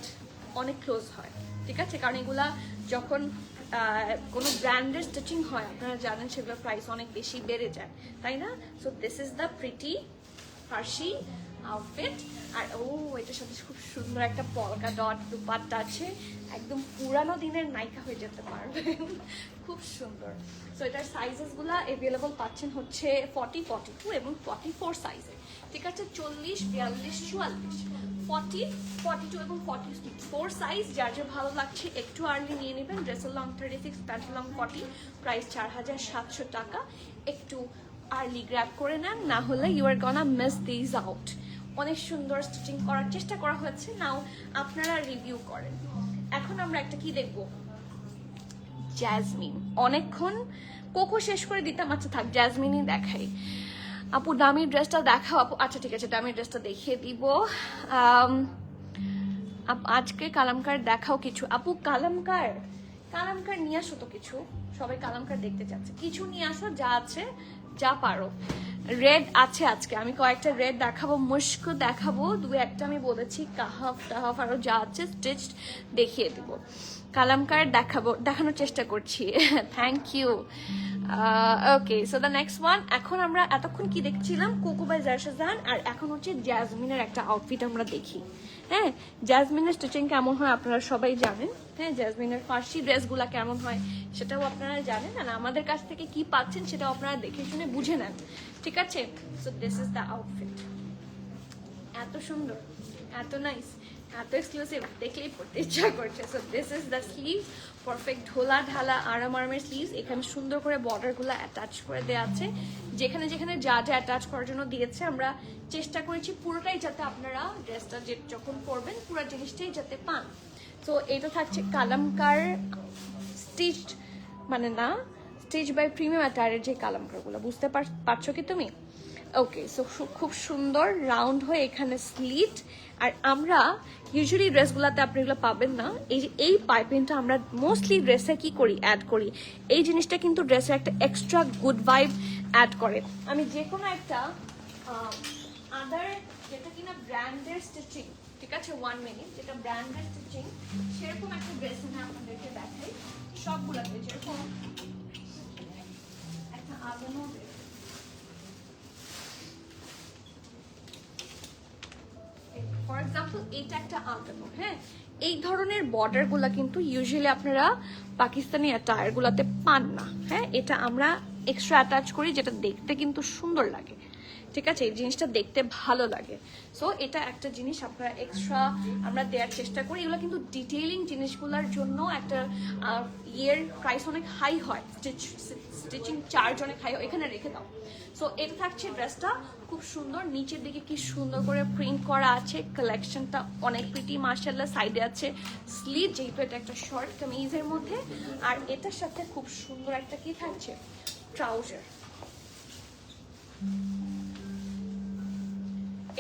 অনেক ক্লোজ হয়। ঠিক আছে, কারণ এগুলা যখন কোনো ব্র্যান্ডের স্টিচিং হয় আপনারা জানেন সেগুলোর প্রাইস অনেক বেশি বেড়ে যায়, তাই না? So this is the pretty ফার্সি আউটফিট। আর এটার সাথে খুব সুন্দর একটা পলকা ডট দুপাট্টা আছে, একদম পুরানো দিনের নায়িকা হয়ে যেতে পারবেন, খুব সুন্দর। সো এটার সাইজেসগুলো অ্যাভেলেবল পাচ্ছেন হচ্ছে 40, 42 এবং 44 সাইজে। ঠিক আছে, 40, 42, 44, 40, 42 এবং 44 সাইজ, যার যে ভালো লাগছে একটু আর্লি নিয়ে নেবেন। ড্রেসের লং 36, প্যান্টের লং 40, প্রাইস 4700 টাকা। একটু আর্লি গ্র্যাব করে নেন, না হলে you are gonna miss this out. অনেক সুন্দর স্টিচিং করার চেষ্টা করা হয়েছে, নাও আপনারা রিভিউ করেন। এখন আমরা একটা কি দেখবো, জ্যাজমিন। অনেকক্ষণ কোকো শেষ করে দিতাম, আচ্ছা থাক জ্যাজমিনই দেখাই। আপু দামি ড্রেসটা দেখাও আপু। আচ্ছা ঠিক আছে, দামি ড্রেসটা দেখিয়ে দিব। আজকে কালামকার দেখাও কিছু। আপু কালামকার নিয়ে আসো তো কিছু, সবাই কালামকার দেখতে চাচ্ছে, কিছু নিয়ে আসো, যা আছে যা পারো। রেড আছে আজকে, আমি কয়েকটা রেড দেখাবো, মুস্ক দেখাবো, দু একটা আমি বলেছি কাহাফ টাহাফ আরো যা আছে স্টিচড দেখিয়ে দিব। কালামকার দেখানোর চেষ্টা করছি। Thank you. Okay, so the next one. এখন আমরা এতক্ষণ কি দেখছিলাম, কোকো বাই জারশাজান, আর এখন হচ্ছে জ্যাজমিনের একটা আউটফিট আমরা দেখি। হ্যাঁ, জ্যাজমিনের স্টিচিং কেমন হয় আপনারা সবাই জানেন। হ্যাঁ, জ্যাজমিনের ফার্সি ড্রেসগুলা কেমন হয় সেটাও আপনারা জানেন, আর আমাদের কাছ থেকে কি পাচ্ছেন সেটাও আপনারা দেখে শুনে বুঝে নেন, ঠিক আছে? So this is the outfit. এত সুন্দর, এত নাইস, এত এক্সক্লুসিভ, দেখলেই পড়তে ইচ্ছা করছে। So this is the sleeves, perfect ঢোলা ঢালা আরাম আরামের স্লিভস। এখানে সুন্দর করে বর্ডারগুলো অ্যাটাচ করে দেওয়া আছে, যেখানে যেখানে যা যা অ্যাটাচ করার জন্য দিয়েছে আমরা চেষ্টা করেছি পুরোটাই যাতে আপনারা ড্রেসটা যখন পরবেন পুরো জিনিসটাই যাতে পান। তো এটা থাকছে কালামকার স্টিচড, মানে না স্টিচ বাই প্রিমিয়াম অ্যাটায়ারের যে কালামকারগুলো, বুঝতে পারছো কি তুমি? ওকে, সো খুব সুন্দর রাউন্ড হয়ে এখানে স্লিট। আর আমরা ইউজুয়ালি ড্রেসগুলোতে আপনি এগুলো পাবেন না, এই যে এই পাইপিংটা আমরা মোস্টলি ড্রেসে কি করি, অ্যাড করি। এই জিনিসটা কিন্তু ড্রেসে একটা এক্সট্রা গুড ভাইব অ্যাড করে। আমি যে কোনো একটা আদার যেটা কিনা ব্র্যান্ডের স্টিচিং, ঠিক আছে, 1 মিনিট, যেটা ব্র্যান্ডের স্টিচিং সেরকম একটা ড্রেস আমি আপনাদেরকে দেখাই। সবগুলোতে যেরকম একটা আদানো ড্রেস, ফর এক্সাম্পল এটা একটা আলটানো, হ্যাঁ, এই ধরনের বর্ডার গুলা কিন্তু ইউজুয়ালি আপনারা পাকিস্তানি অ্যাটায়ার গুলাতে পান না। হ্যাঁ, এটা আমরা এক্সট্রা অ্যাটাচ করি, যেটা দেখতে কিন্তু সুন্দর লাগে, ঠিক আছে, এই জিনিসটা দেখতে ভালো লাগে। সো এটা একটা জিনিস আপনারা এক্সট্রা আমরা দেওয়ার চেষ্টা করি। এগুলো কিন্তু ডিটেইলিং জিনিসগুলোর জন্য একটা ইয়ের প্রাইস অনেক হাই হয়, স্টিচিং চার্জ অনেক হাই হয়, এখানে রেখে দাও। সো এটা থাকছে ড্রেসটা খুব সুন্দর, নিচের দিকে কি সুন্দর করে প্রিন্ট করা আছে, কালেকশনটা অনেক প্রিটি মাশাআল্লাহ। সাইডে আছে স্লিভ, যেহেতু এটা একটা শর্ট কামিজের মধ্যে, আর এটার সাথে খুব সুন্দর একটা কি থাকছে, ট্রাউজার।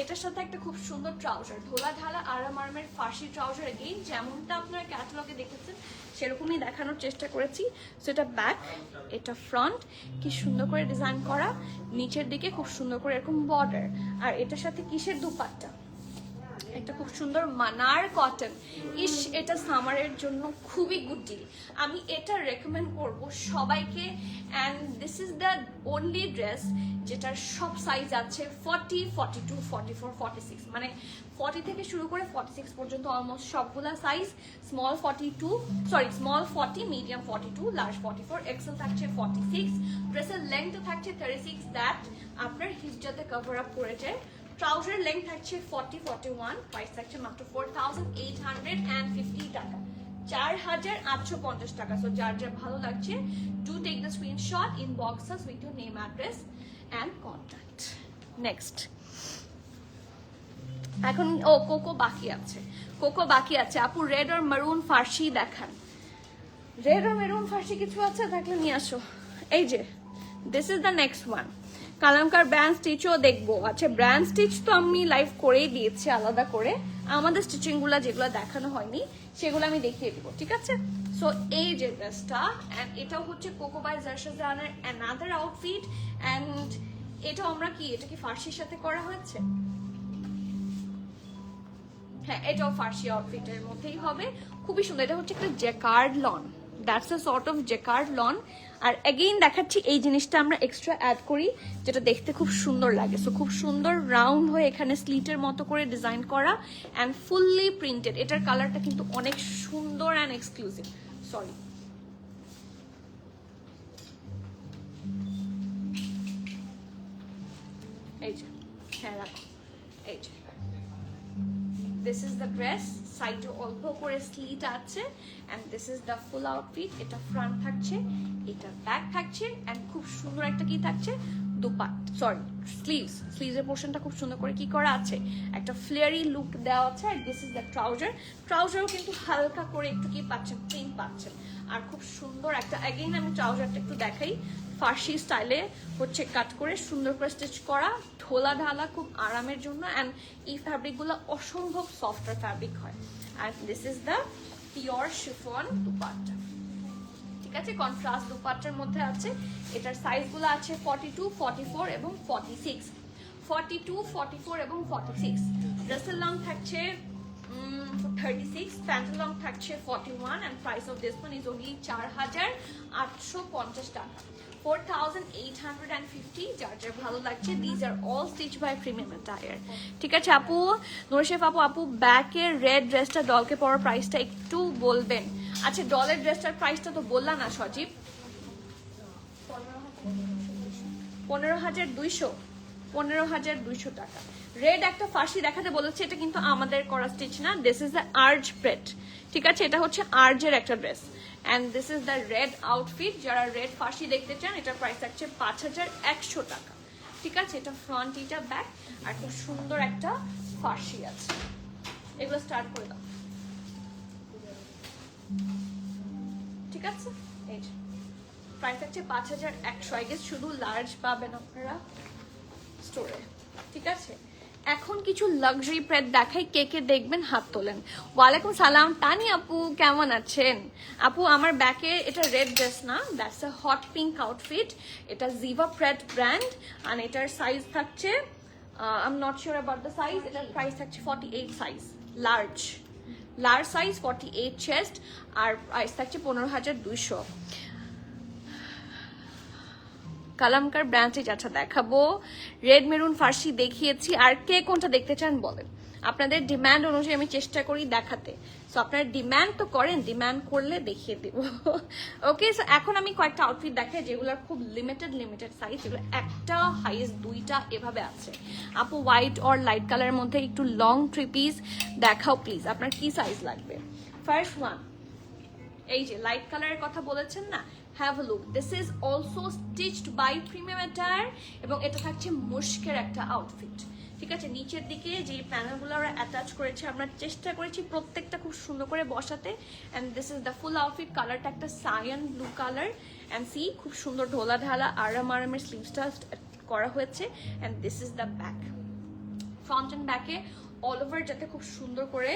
এটার সাথে একটা খুব সুন্দর ট্রাউজার, ঢোলা ঢালা আরাম আরামের ফার্সি ট্রাউজার। এগেইন যেমনটা আপনারা ক্যাটালগে দেখেছেন সেরকমই দেখানোর চেষ্টা করেছি। সো এটা ব্যাক, এটা ফ্রন্ট, কি সুন্দর করে ডিজাইন করা, নিচের দিকে খুব সুন্দর করে এরকম বর্ডার। আর এটার সাথে কিসের দুপাট্টা, একটা খুব সুন্দর মানার কটন। ইস, এটা সামারের জন্য খুবই গুড ডিল, আমি এটা রেকমেন্ড করব সবাইকে। And this is the only dress যেটার সব সাইজ আছে 40, 42, 44, 46, মানে 40 থেকে শুরু করে 46 পর্যন্ত অলমোস্ট সবগুলা size. Small 40, medium 42, large 44, XL থাকছে 46। ড্রেসের লেন্থ থাকছে 36, দ্যাট আপনার হিপ যাতে কভার আপ করে যায়। ট্রাউজার লেন্থ থাকছে 40, 41, প্রাইস থাকছে মাত্র 4850 টাকা, 4850 টাকা। সো যার যার ভালো লাগছে, do take the screenshot, inbox us with your name, address and contact. Next, এখন কোকো বাকি আছে, কোকো বাকি আছে। আপু রেড আর মেরুন ফার্সি দেখান, রেড আর মেরুন ফার্সি কিছু আছে থাকলে নিয়ে আসো। এই যে this is the next one, Kalamkar brand স্টিচও দেখবো। আচ্ছা, ব্র্যান্ড স্টিচ তো আমি লাইভ করেই দিয়েছি আলাদা করে, আমাদের স্টিচিং গুলা যেগুলো দেখানো হয়নি সেগুলো আমি দেখিয়ে দিব, ঠিক আছে? সো এই যে ড্রেসটা, অ্যান্ড এটাও হচ্ছে কোকো বাই জারশাজানের অ্যানাদার আউটফিট। অ্যান্ড এটাও আমরা কি, এটা কি ফার্সির সাথে করা হয়েছে? হ্যাঁ, এটাও ফার্সি আউটফিটের মধ্যেই হবে, খুবই সুন্দর। এটা হচ্ছে একটা jacquard lawn, that's a sort of jacquard lawn. আর এগেইন দেখাচ্ছি এই জিনিসটা আমরা এক্সট্রা অ্যাড করি, যেটা দেখতে খুব সুন্দর লাগে। সো খুব সুন্দর রাউন্ড হয়ে এখানে স্লিটের মতো করে ডিজাইন করা অ্যান্ড ফুললি প্রিন্টেড। এটার কালারটা কিন্তু অনেক সুন্দর অ্যান্ড এক্সক্লুসিভ। সরি, এই যে, হ্যাঁ রাখো, এই যে দিস ইজ দ্য ড্রেস, সাইডে অল্প করে স্লিট আছে, and this is the full outfit. এটা ফ্রন্ট থাকছে, এটা ব্যাক থাকছে, অ্যান্ড খুব সুন্দর একটা কি থাকছে, স্লিভসের পোর্শনটা খুব সুন্দর করে কি করা আছে, একটা ফ্লেয়ারি লুক দেওয়া আছে। আর দিস ইজ দ্য ট্রাউজারও কিন্তু হালকা করে একটু কি পাচ্ছেন, প্রিন্ট পাচ্ছেন। আর খুব সুন্দর একটা, অ্যাগেইন আমি ট্রাউজারটা একটু দেখাই, ফার্সি স্টাইলে হচ্ছে কাট করে সুন্দর করে স্টিচ করা, ঢোলা ঢালা, খুব আরামের জন্য। অ্যান্ড এই ফ্যাব্রিকগুলো অসম্ভব সফটার ফ্যাব্রিক হয়। And this is the pure chiffon dupatta, ঠিক ঠিক আছে, কন্ট্রাস্ট দুপাট্টার মধ্যে আছে। এটার সাইজগুলো আছে 42, 44 এবং 46। 42, 44 এবং 46। ড্রেসের লং থাকছে 36, প্যান্টের লং থাকছে 41, and price of this one is only 4850 টাকা, 4850। যার যার ভালো লাগছে, these are all stitched by Premium Attire। ঠিক আছে আপু, নুরশেফ আপু ব্যাকের রেড ড্রেসটা ডলকে পরার প্রাইসটা একটু বলবেন? আচ্ছা, ডলের ড্রেসটার প্রাইসটা তো বললাম না সজীব, 15,200, 15,200 টাকা। রেড একটা ফার্সি দেখাতে বলেছে, এটা কিন্তু আমাদের করা স্টিচ না, দিস ইজ দ্য আর্জ প্রেট। ঠিক আছে, এটা হচ্ছে আর্জের একটা dress, and this is the red outfit. যারা রেড ফার্সি দেখতে চান, এটার প্রাইস থাকছে 5,100 টাকা। ঠিক আছে, এটা ফ্রন্ট, এটা ব্যাক, আর খুব সুন্দর একটা ফার্সি আছে। এগুলো স্টার্ট করে দাও। ঠিক আছে, এই যে প্রাইস থাকছে 5,100। আই গেস শুধু লার্জ পাবেন আপনারা স্টোরে। ঠিক আছে, এখন কিছু লাক্সারি প্রেট দেখাই, কে কে দেখবেন হাত তোলেন। ওয়ালাইকুম সালাম তানি আপু, কেমন আছেন আপু? আমার ব্যাকে এটা রেড ড্রেস না, that's a hot pink outfit. এটা জিভা প্রেট ব্র্যান্ড, আর এটার সাইজ থাকছে I am not sure about the size. এটার প্রাইস থাকছে 48 সাইজ, লার্জ সাইজ, 48 চেস্ট, আর প্রাইস থাকছে 15,200। কালামকার ব্র্যান্ডে যাচ্ছা দেখাবো, রেড মেরুন ফার্সি দেখিয়েছি, আর কে কোনটা দেখতে চান বলেন। আপনাদের ডিমান্ড অনুযায়ী আমি চেষ্টা করি দেখাতে, সো আপনারা ডিমান্ড তো করেন, ডিমান্ড করলে দেখিয়ে দেব। ওকে, সো এখন আমি কয়েকটা আউটফিট দেখাই যেগুলোর খুব লিমিটেড সাইজ, যেগুলো একটা হাইয়েস্ট দুইটা এভাবে আছে। আপু হোয়াইট অর লাইট কালারের মধ্যে একটু লং থ্রি পিস দেখাও প্লিজ, আপনার কি সাইজ লাগবে? ফার্স্ট ওয়ান, এই যে লাইট কালারের কথা বলেছেন না, have a look, this is also stitched by premium attire, এবং এটা থাকছে মুশকের একটা আউটফিট। ঠিক আছে, নিচের দিকে যে প্যানেলগুলো আমরা অ্যাটাচ করেছি, আমরা চেষ্টা করেছি প্রত্যেকটা খুব সুন্দর করে বসাতে, and this is the full outfit. কালারটা একটা cyan blue colour, and see খুব সুন্দর ঢোলা ঢালা আরামের স্লিভসটা করা হয়েছে, and this is the back. Front and ব্যাকে অল ওভার যাতে খুব সুন্দর করে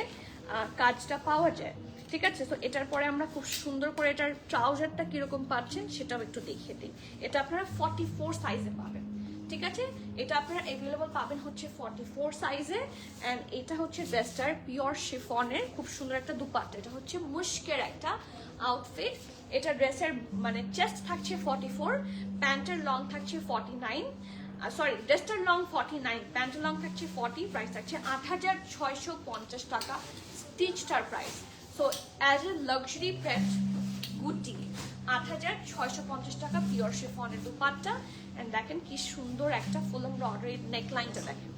কাজটা পাওয়া যায়। ঠিক আছে, তো এটার পরে আমরা খুব সুন্দর করে এটার ট্রাউজারটা কিরকম পাচ্ছেন সেটাও একটু দেখিয়ে দিই। এটা আপনারা 44 সাইজে পাবেন। ঠিক আছে, এটা আপনারা অ্যাভেলেবল পাবেন হচ্ছে 44 সাইজে, অ্যান্ড এটা হচ্ছে ড্রেসটার পিওর শিফনের খুব সুন্দর একটা দুপাট্টা। এটা হচ্ছে মুশকের একটা আউটফিট। এটা ড্রেসের মানে চেস্ট থাকছে 44, প্যান্টের লং থাকছে 49, সরি ড্রেসটার লং 49, প্যান্টের লং থাকছে 40, প্রাইস থাকছে 8,650 টাকা স্টিচটার price. So as a luxury pret goodie 8,650 টাকা পিওর শিফনের দুপাট্টা, এন্ড দেখেন কি সুন্দর একটা ফুল এমব্রয়ডারি নেকলাইনটা দেখেন।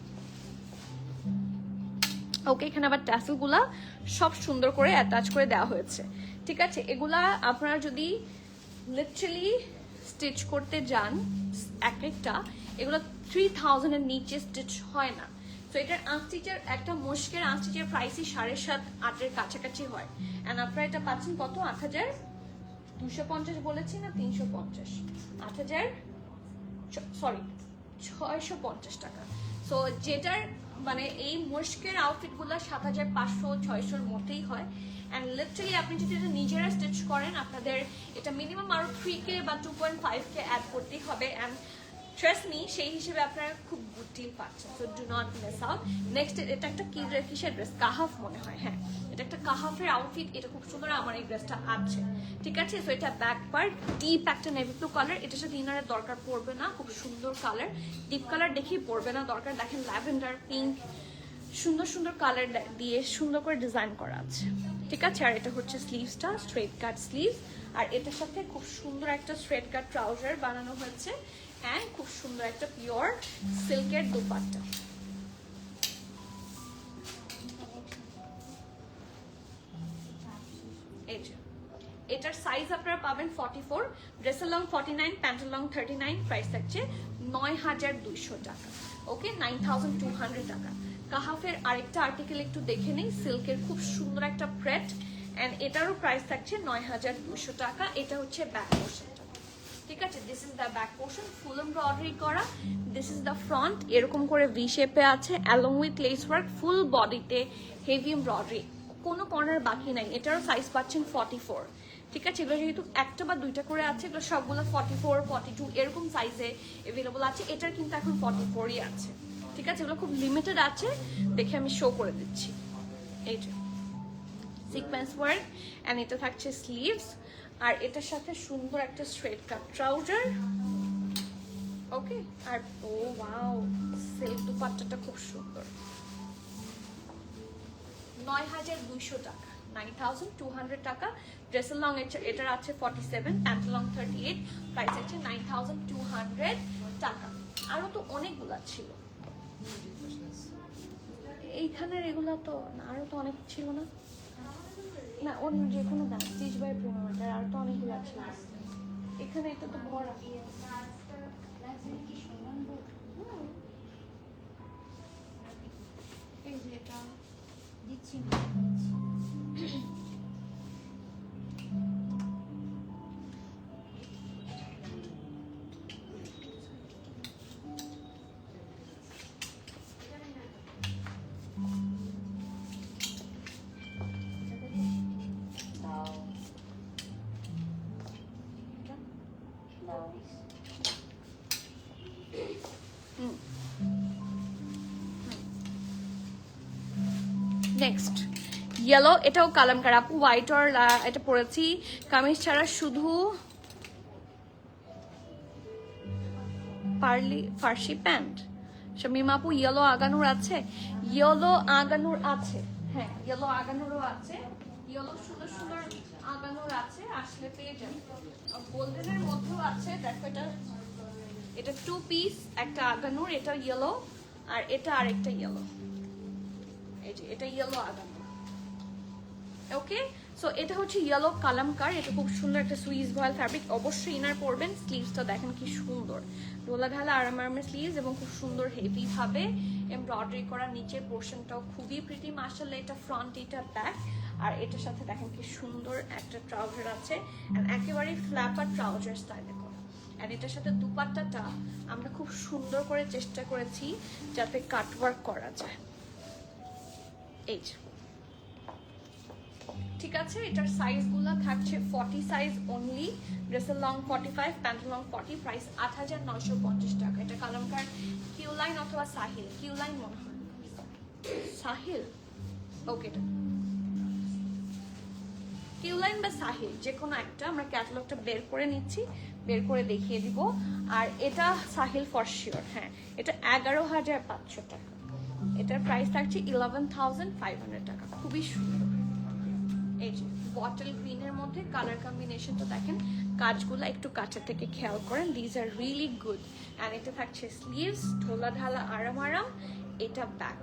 ওকে, এখানে আবার ট্যাসেলগুলা সব সুন্দর করে অ্যাটাচ করে দেওয়া হয়েছে। ঠিক আছে, এগুলা আপনারা যদি লিটারালি স্টিচ করতে যান এক একটা, এগুলো 3,000 এর নিচে স্টিচ হয় না। তো এটার আনস্টিচের একটা মুশকের আনস্টিচের প্রাইসই 7,500-8 কাছাকাছি হয়, এন্ড আপনারা এটা পাচ্ছেন কত? 8,250 বলেছি না 350, 650 টাকা। সো যেটার মানে এই মুশকের আউটফিটগুলো 7,500-600-র মধ্যেই হয়, অ্যান্ড লিটারালি আপনি যদি এটা নিজেরা স্টিচ করেন, আপনাদের এটা মিনিমাম আরো 3K বা 2.5K অ্যাড করতেই হবে, অ্যান্ড ট্রাস্ট মি সেই হিসেবে আপনারা খুব গুড ডিল পাচ্ছেন। So do not miss out. Next, এটা একটা কিসের ড্রেস? কাহাফ মনে হয়, হ্যাঁ এটা একটা কাহাফের আউটফিট। এটা খুব সুন্দর, আমার এই ড্রেসটা আছে। ঠিক আছে, সো এটা ব্যাক পার্ট ডিপ একটা নেভি ব্লু কালার। এটার সাথে ইনারের দরকার পড়বে না, খুব সুন্দর কালার, ডিপ কালার দেখেই পড়বে না দরকার। দেখেন ল্যাভেন্ডার, পিঙ্ক, সুন্দর সুন্দর কালার দিয়ে সুন্দর করে ডিজাইন করা আছে। ঠিক আছে, আর এটা হচ্ছে স্লিভসটা স্ট্রেট কাট স্লিভ, আর এটার সাথে খুব সুন্দর একটা স্ট্রেট কাট ট্রাউজার বানানো হয়েছে, অ্যান্ড খুব সুন্দর একটা পিওর সিল্কের দুপাট্টা। এই যে এটার সাইজ আপনারা পাবেন 44, ড্রেসের লং 49, প্যান্টের লং 39, প্রাইস থাকছে 9,200 টাকা। ওকে, 9,200 টাকা। কাহাফের আরেকটা আর্টিকেল একটু দেখে নিই, সিল্কের খুব সুন্দর একটা প্রেট, অ্যান্ড এটারও প্রাইস থাকছে 9,200 টাকা। এটা হচ্ছে ব্যাক পোর্শনটা। ঠিক আছে, this is the back portion, full embroidery করা। দিস ইজ দ্য ফ্রন্ট, এরকম করে ভি শেপে আছে, অ্যালং উইথ লেস ওয়ার্ক, ফুল বডিতে হেভি এমব্রয়ডারি, কোনো কর্নার বাকি নাই। এটারও সাইজ পাচ্ছেন 44, ঠিক আছে, এগুলো যেহেতু একটা বা দুইটা করে আছে, এগুলো সবগুলো 44, 42 এরকম সাইজে অ্যাভেলেবল আছে। এটার কিন্তু এখন 44ই আছে। ঠিক আছে, এগুলো খুব লিমিটেড আছে, দেখে আমি শো করে দিচ্ছি। এই যে সিকোয়েন্স ওয়ার্ক, অ্যান্ড এটা থাকছে স্লিভস, আর এটার সাথে সুন্দর একটা স্ট্রেট কাট ট্রাউজার। ওকে, আর ও ওয়াও, সেলফ দুপাট্টাটা খুব সুন্দর। 9200 টাকা, 9200 টাকা। ড্রেসের লং এটার আছে 47, প্যান্ট লং 38, প্রাইস আছে 9200 টাকা। আরো তো অনেকগুলা ছিল এইখানের, এগুলা তো আরো তো অনেক ছিল না? না, অন্য যে কোনো দাম, স্টিচ বাই প্রিমিয়ার আর তো অনেকগুলো ছিল এখানে। এটা তো ভরা। এই যে এটা দিচ্ছি। নেক্সট ইয়েলো, এটাও কালামকার আপু, হোয়াইট আর এটা পরেছি কামিজ ছাড়া, শুধু ফার্সি প্যান্ট। শামিমা আপু ইয়েলো আগানুর আছে? ইয়েলো আগানুর আছে, হ্যাঁ ইয়েলো আগানুরও আছে, ইয়েলো সুন্দর সুন্দর আগানুর আছে, আসলে পেয়ে যাবেন। গোল্ডেনের মধ্যেও আছে, দেখো এটা, এটা 2 পিস একটা আগানুর, এটা ইয়েলো আর এটা আরেকটা ইয়েলো। এই যে এটা ইয়েলো আগানুর। ওকে, সো এটা হচ্ছে ইয়েলো কালামকার, এটা খুব সুন্দর একটা সুইস ভয়েল ফ্যাব্রিক। অবশ্যই ইনার পরবেন। স্লিভসটা দেখেন কি সুন্দর, ডোলা ঢালা আরাম আরামের স্লিভস এবং খুব সুন্দর হেভি ভাবে এমব্রয়ডারি করা। নিচের পোর্শনটাও খুবই প্রিটি মাশাআল্লাহ। এটা ফ্রন্ট, এটা ব্যাক, আর এটার সাথে দেখেন কি সুন্দর একটা ট্রাউজার আছে, এন্ড একেবারে ফ্ল্যাপার ট্রাউজার স্টাইলে করা। এন্ড এটার সাথে দুপাট্টাটা আমরা খুব সুন্দর করে চেষ্টা করেছি যাতে কাটওয়ার্ক করা যায়। এই ঠিক আছে, এটার সাইজগুলো থাকছে 40 সাইজ অনলি, ড্রেসের লং 45, প্যান্টের লং 40, প্রাইস 8950 টাকা। এটা কালামকার কিউ লাইন অথবা সাহিল, কিউ লাইন মনে হয়, সাহিল। ওকে, কিউ লাইন বা সাহিল যে কোনো একটা, আমরা ক্যাটালগটা বের করে নিচ্ছি, বের করে দেখিয়ে দিব। আর এটা সাহিল ফর শিওর, হ্যাঁ এটা 11500 টাকা। এটার প্রাইস থাকছে 11500 টাকা, খুবই সুন্দর। এই যে বটল গ্রিনের মধ্যে কালার কম্বিনেশনটা দেখেন, কাজগুলো একটু কাছে থেকে খেয়াল করেন, these are really good. And এটা থাকছে স্লিভস, ঢোলা ঢালা আরাম আরাম, এটা ব্যাক।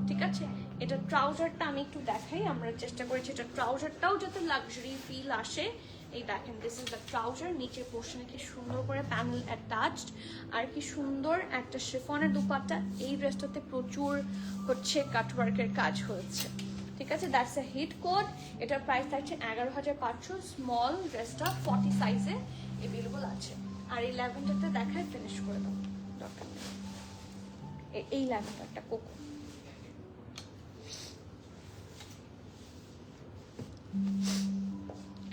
ঠিক আছে, এটা ট্রাউজারটা আমি একটু দেখাই, আমরা চেষ্টা করেছি এটা ট্রাউজারটাও যাতে লাক্সারি ফিল আসে। এই দেখেন, দিস ইজ দ্য ট্রাউজার, নিচের পোর্শনে কি সুন্দর করে প্যানেল অ্যাটাচড, আর কি সুন্দর একটা শিফনের দুপাট্টা। এই ড্রেসটাতে প্রচুর হচ্ছে কাটওয়ার্কের কাজ হয়েছে। ঠিক আছে, দ্যাটস এ হিট কোড। এটার প্রাইস থাকছে 11500। স্মল ড্রেসটা 40 সাইজে অ্যাভেলেবল আছে। আর এই ল্যাভেন্ডারটা দেখায় ফিনিশ করে দাও, দরকার নেই। এই ল্যাভেন্ডারটা Coco,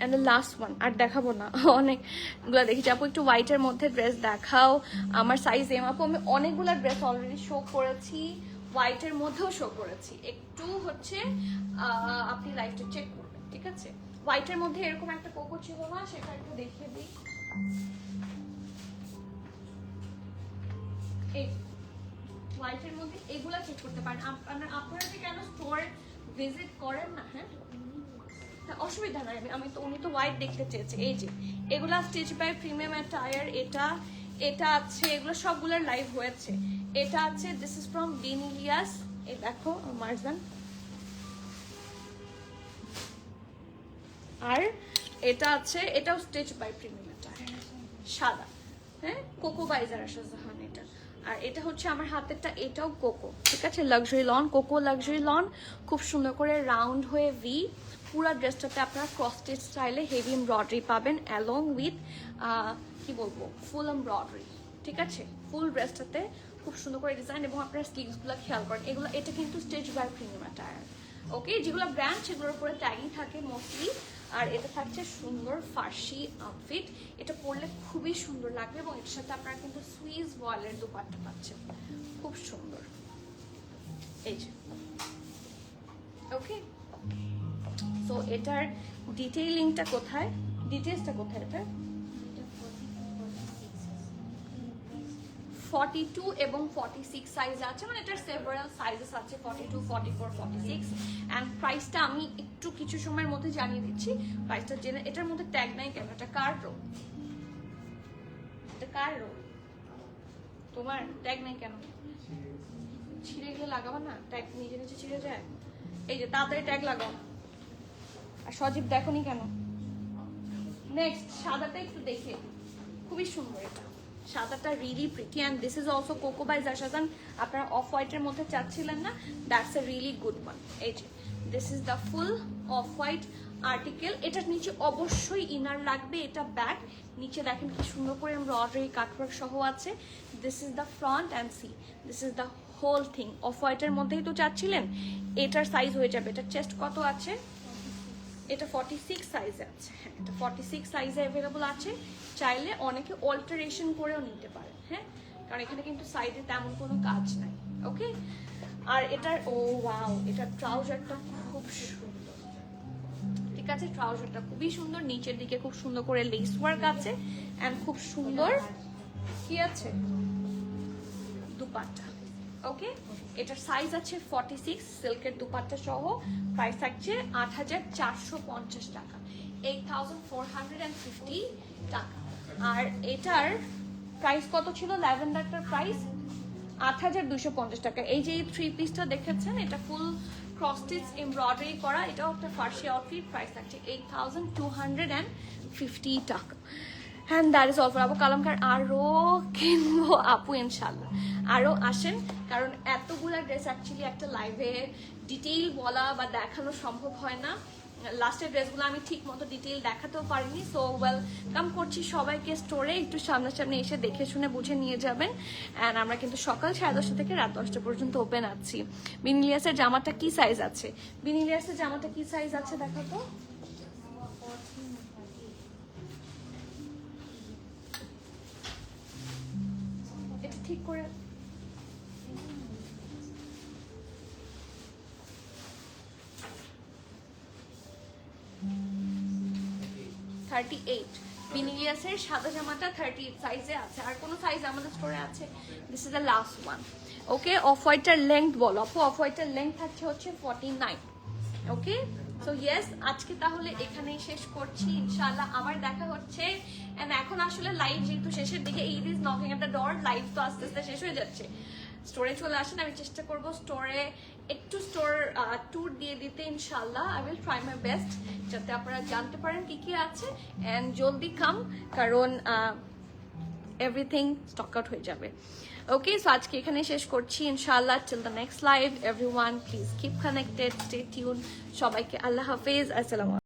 and the last one, আর দেখাবো না, অনেকগুলো দেখেছি আপু। একটু হোয়াইটের মধ্যে ড্রেস দেখাও, আমার সাইজ এম আপু। আমি অনেকগুলো ড্রেস অলরেডি শো করেছি, হোয়াইটের মধ্যেও শো করেছি। একটু হচ্ছে আপনি লাইভটা চেক করবেন, ঠিক আছে? হোয়াইটের মধ্যে এরকম একটা কোকো ছিল না, সেটা একটু দেখিয়ে দিই। এই হোয়াইটের মধ্যে এগুলা চেক করতে পারেন আপনারা, যে কেন স্টোর ভিজিট করেন না? হ্যাঁ, অসুবিধা নাই, আমি তো, উনি তো হোয়াইট দেখতে চেয়েছে। এই যে এগুলা স্টিচ বাই প্রিমিয়াম টায়ার, এটা আছে, এগুলো সবগুলোর লাইভ হয়েছে। এটা আছে, দিস ইজ ফ্রম বিনিলিয়াস, এই দেখো মার্জান। আর এটা আছে, এটাও স্টিচ বাই প্রিমিয়াম টায়ার, সাদা, হ্যাঁ কোকো বাইজার শাহজাহান এটা। আর এটা হচ্ছে আমার হাতেরটা, এটাও কোকো। ঠিক আছে, luxury loan, cocoa luxury loan, খুব সুন্দর করে রাউন্ড হয়ে ভি। পুরো ড্রেসটাতে আপনারা ক্রস স্টিচ স্টাইলে হেভি এমব্রয়ডারি পাবেন, অ্যালং উইথ কি বলবো, ফুল এমব্রয়ডারি। ঠিক আছে, ফুল ড্রেসটাতে খুব সুন্দর করে ডিজাইন, এবং আপনারা স্লিভসগুলো খেয়াল করেন, এটা কিন্তু স্টিচ বাই প্রিমিয়াম টায়ার। ওকে, যেগুলো ব্র্যান্ড সেগুলোর উপরে ট্যাগই থাকে মোস্টলি। আর এটা থাকছে সুন্দর ফার্সি আউটফিট, এটা পরলে খুবই সুন্দর লাগবে এবং এটার সাথে আপনারা কিন্তু সুইস ওয়ালের দুপাট্টা পাচ্ছেন, খুব সুন্দর। এই যে ওকে, সো এটার ডিটেইলিংটা কোথায়, ডিটেইলসটা কোথায় এটার? 42 এবং 46 সাইজ আছে, মানে এটার সেভারাল সাইজেস আছে, 42, 44, 46 এন্ড প্রাইসটা আমি একটু কিছু সময়ের মধ্যে জানিয়ে দিচ্ছি। প্রাইসটা জেনে, এটার মধ্যে ট্যাগ নাই কেন? এটা কার রোল? এটা কার রোল? তোমার ট্যাগ নাই কেন? ছিঁড়ে গেলে লাগাবো না, ট্যাগ নিজে নিজে ছিঁড়ে যায়। এই যে তাড়াতাড়ি ট্যাগ লাগাও। আর সজীব দেখোনি কেন? নেক্সট সাদাটা একটু দেখে, খুবই সুন্দর এটা, সাদাটা really pretty and this is also Coco by জাশাজান। আপনারা অফ হোয়াইটের মধ্যে চাচ্ছিলেন না, that's a really good one. এই যে this is the full off white article. এটার নিচে অবশ্যই ইনার লাগবে, এটা ব্যাক। নিচে দেখেন কি সুন্দর করে এমব্রয়ডারি কাটওয়ার্ক সহ আছে। This is the front and see this is the whole thing. Off হোয়াইটের মধ্যেই তো চাচ্ছিলেন, এটার সাইজ হয়ে যাবে। এটার চেস্ট কত আছে? এটা 46 সাইজে আছে। হ্যাঁ, এটা 46 সাইজে অ্যাভেলেবল আছে। চাইলে অনেকে অল্টারেশন করেও নিতে পারেন, হ্যাঁ, কারণ এখানে কিন্তু সাইডে তেমন কোনো কাজ নাই। ওকে, আর এটার ও ওয়াও, এটার ট্রাউজারটা খুব সুন্দর। ঠিক আছে, ট্রাউজারটা খুবই সুন্দর, নিচের দিকে খুব সুন্দর করে লেস ওয়ার্ক আছে এন্ড খুব সুন্দর কি আছে দুপাট্টা। ওকে, এটার সাইজ আছে 46, সিল্কের দুপাট্টা সহ। প্রাইস থাকছে 8450 টাকা, 8450 টাকা। আর এটার প্রাইস কত ছিল? ল্যাভেন্ডারটার প্রাইস 8250 টাকা। এই যে এই থ্রি পিসটা দেখেছেন, এটা ফুল ক্রস স্টিচ এমব্রয়ডারি করা, এটাও একটা ফার্সি আউটফিট। প্রাইস থাকছে 8250 টাকা। Hand that is all for আপু কালামকার। আরও কিনবো আপু ইনশাল্লাহ, আরও আসেন, কারণ এতগুলা ড্রেস অ্যাকচুয়ালি একটা লাইভে ডিটেইল বলা বা দেখানো সম্ভব হয় না। লাস্টের ড্রেসগুলো আমি ঠিক মতো ডিটেইল দেখাতেও পারিনি। সো ওয়েলকাম করছি সবাইকে স্টোরে, একটু সামনাসামনি এসে দেখে শুনে বুঝে নিয়ে যাবেন। অ্যান্ড আমরা কিন্তু সকাল 10:30 থেকে রাত 10টা পর্যন্ত ওপেন আছি। বিনিলিয়াসের জামাটা কি সাইজ আছে? বিনিলিয়াসের জামাটা কি সাইজ আছে দেখো তো। এটা ঠিক করে 38 বিনিলিয়াসের সাদা জামাটা 38 সাইজে আছে। আর কোনো সাইজ আমাদের স্টোরে আছে? This is the last one. Okay, off হোয়াইটটার লেংথ বলো আপু। অফ হোয়াইটটার লেংথ থাকছে হচ্ছে 49। ওকে, সো ইয়েস, আজকে তাহলে এখানেই শেষ করছি। ইনশাআল্লাহ আবার দেখা হচ্ছে। এন্ড এখন আসলে লাইভ যেহেতু শেষের দিকে, Eid is knocking at the door, live তো আস্তে আস্তে শেষ হয়ে যাচ্ছে। স্টোরে চলে আসেন, আমি চেষ্টা করব স্টোরে একটু স্টোর ট্যুর দিয়ে দিতে ইনশাআল্লাহ। I will try my best, যাতে আপনারা জানতে পারেন কি কি আছে। অ্যান্ড জলদি কাম, কারণ এভরিথিং স্টক আউট হয়ে যাবে। ওকে, সো আজকে এখানে শেষ করছি ইনশাআল্লাহ। Till the next live, everyone please keep connected, stay tune. সবাইকে আল্লাহ হাফেজ, আসসালামু আলাইকুম।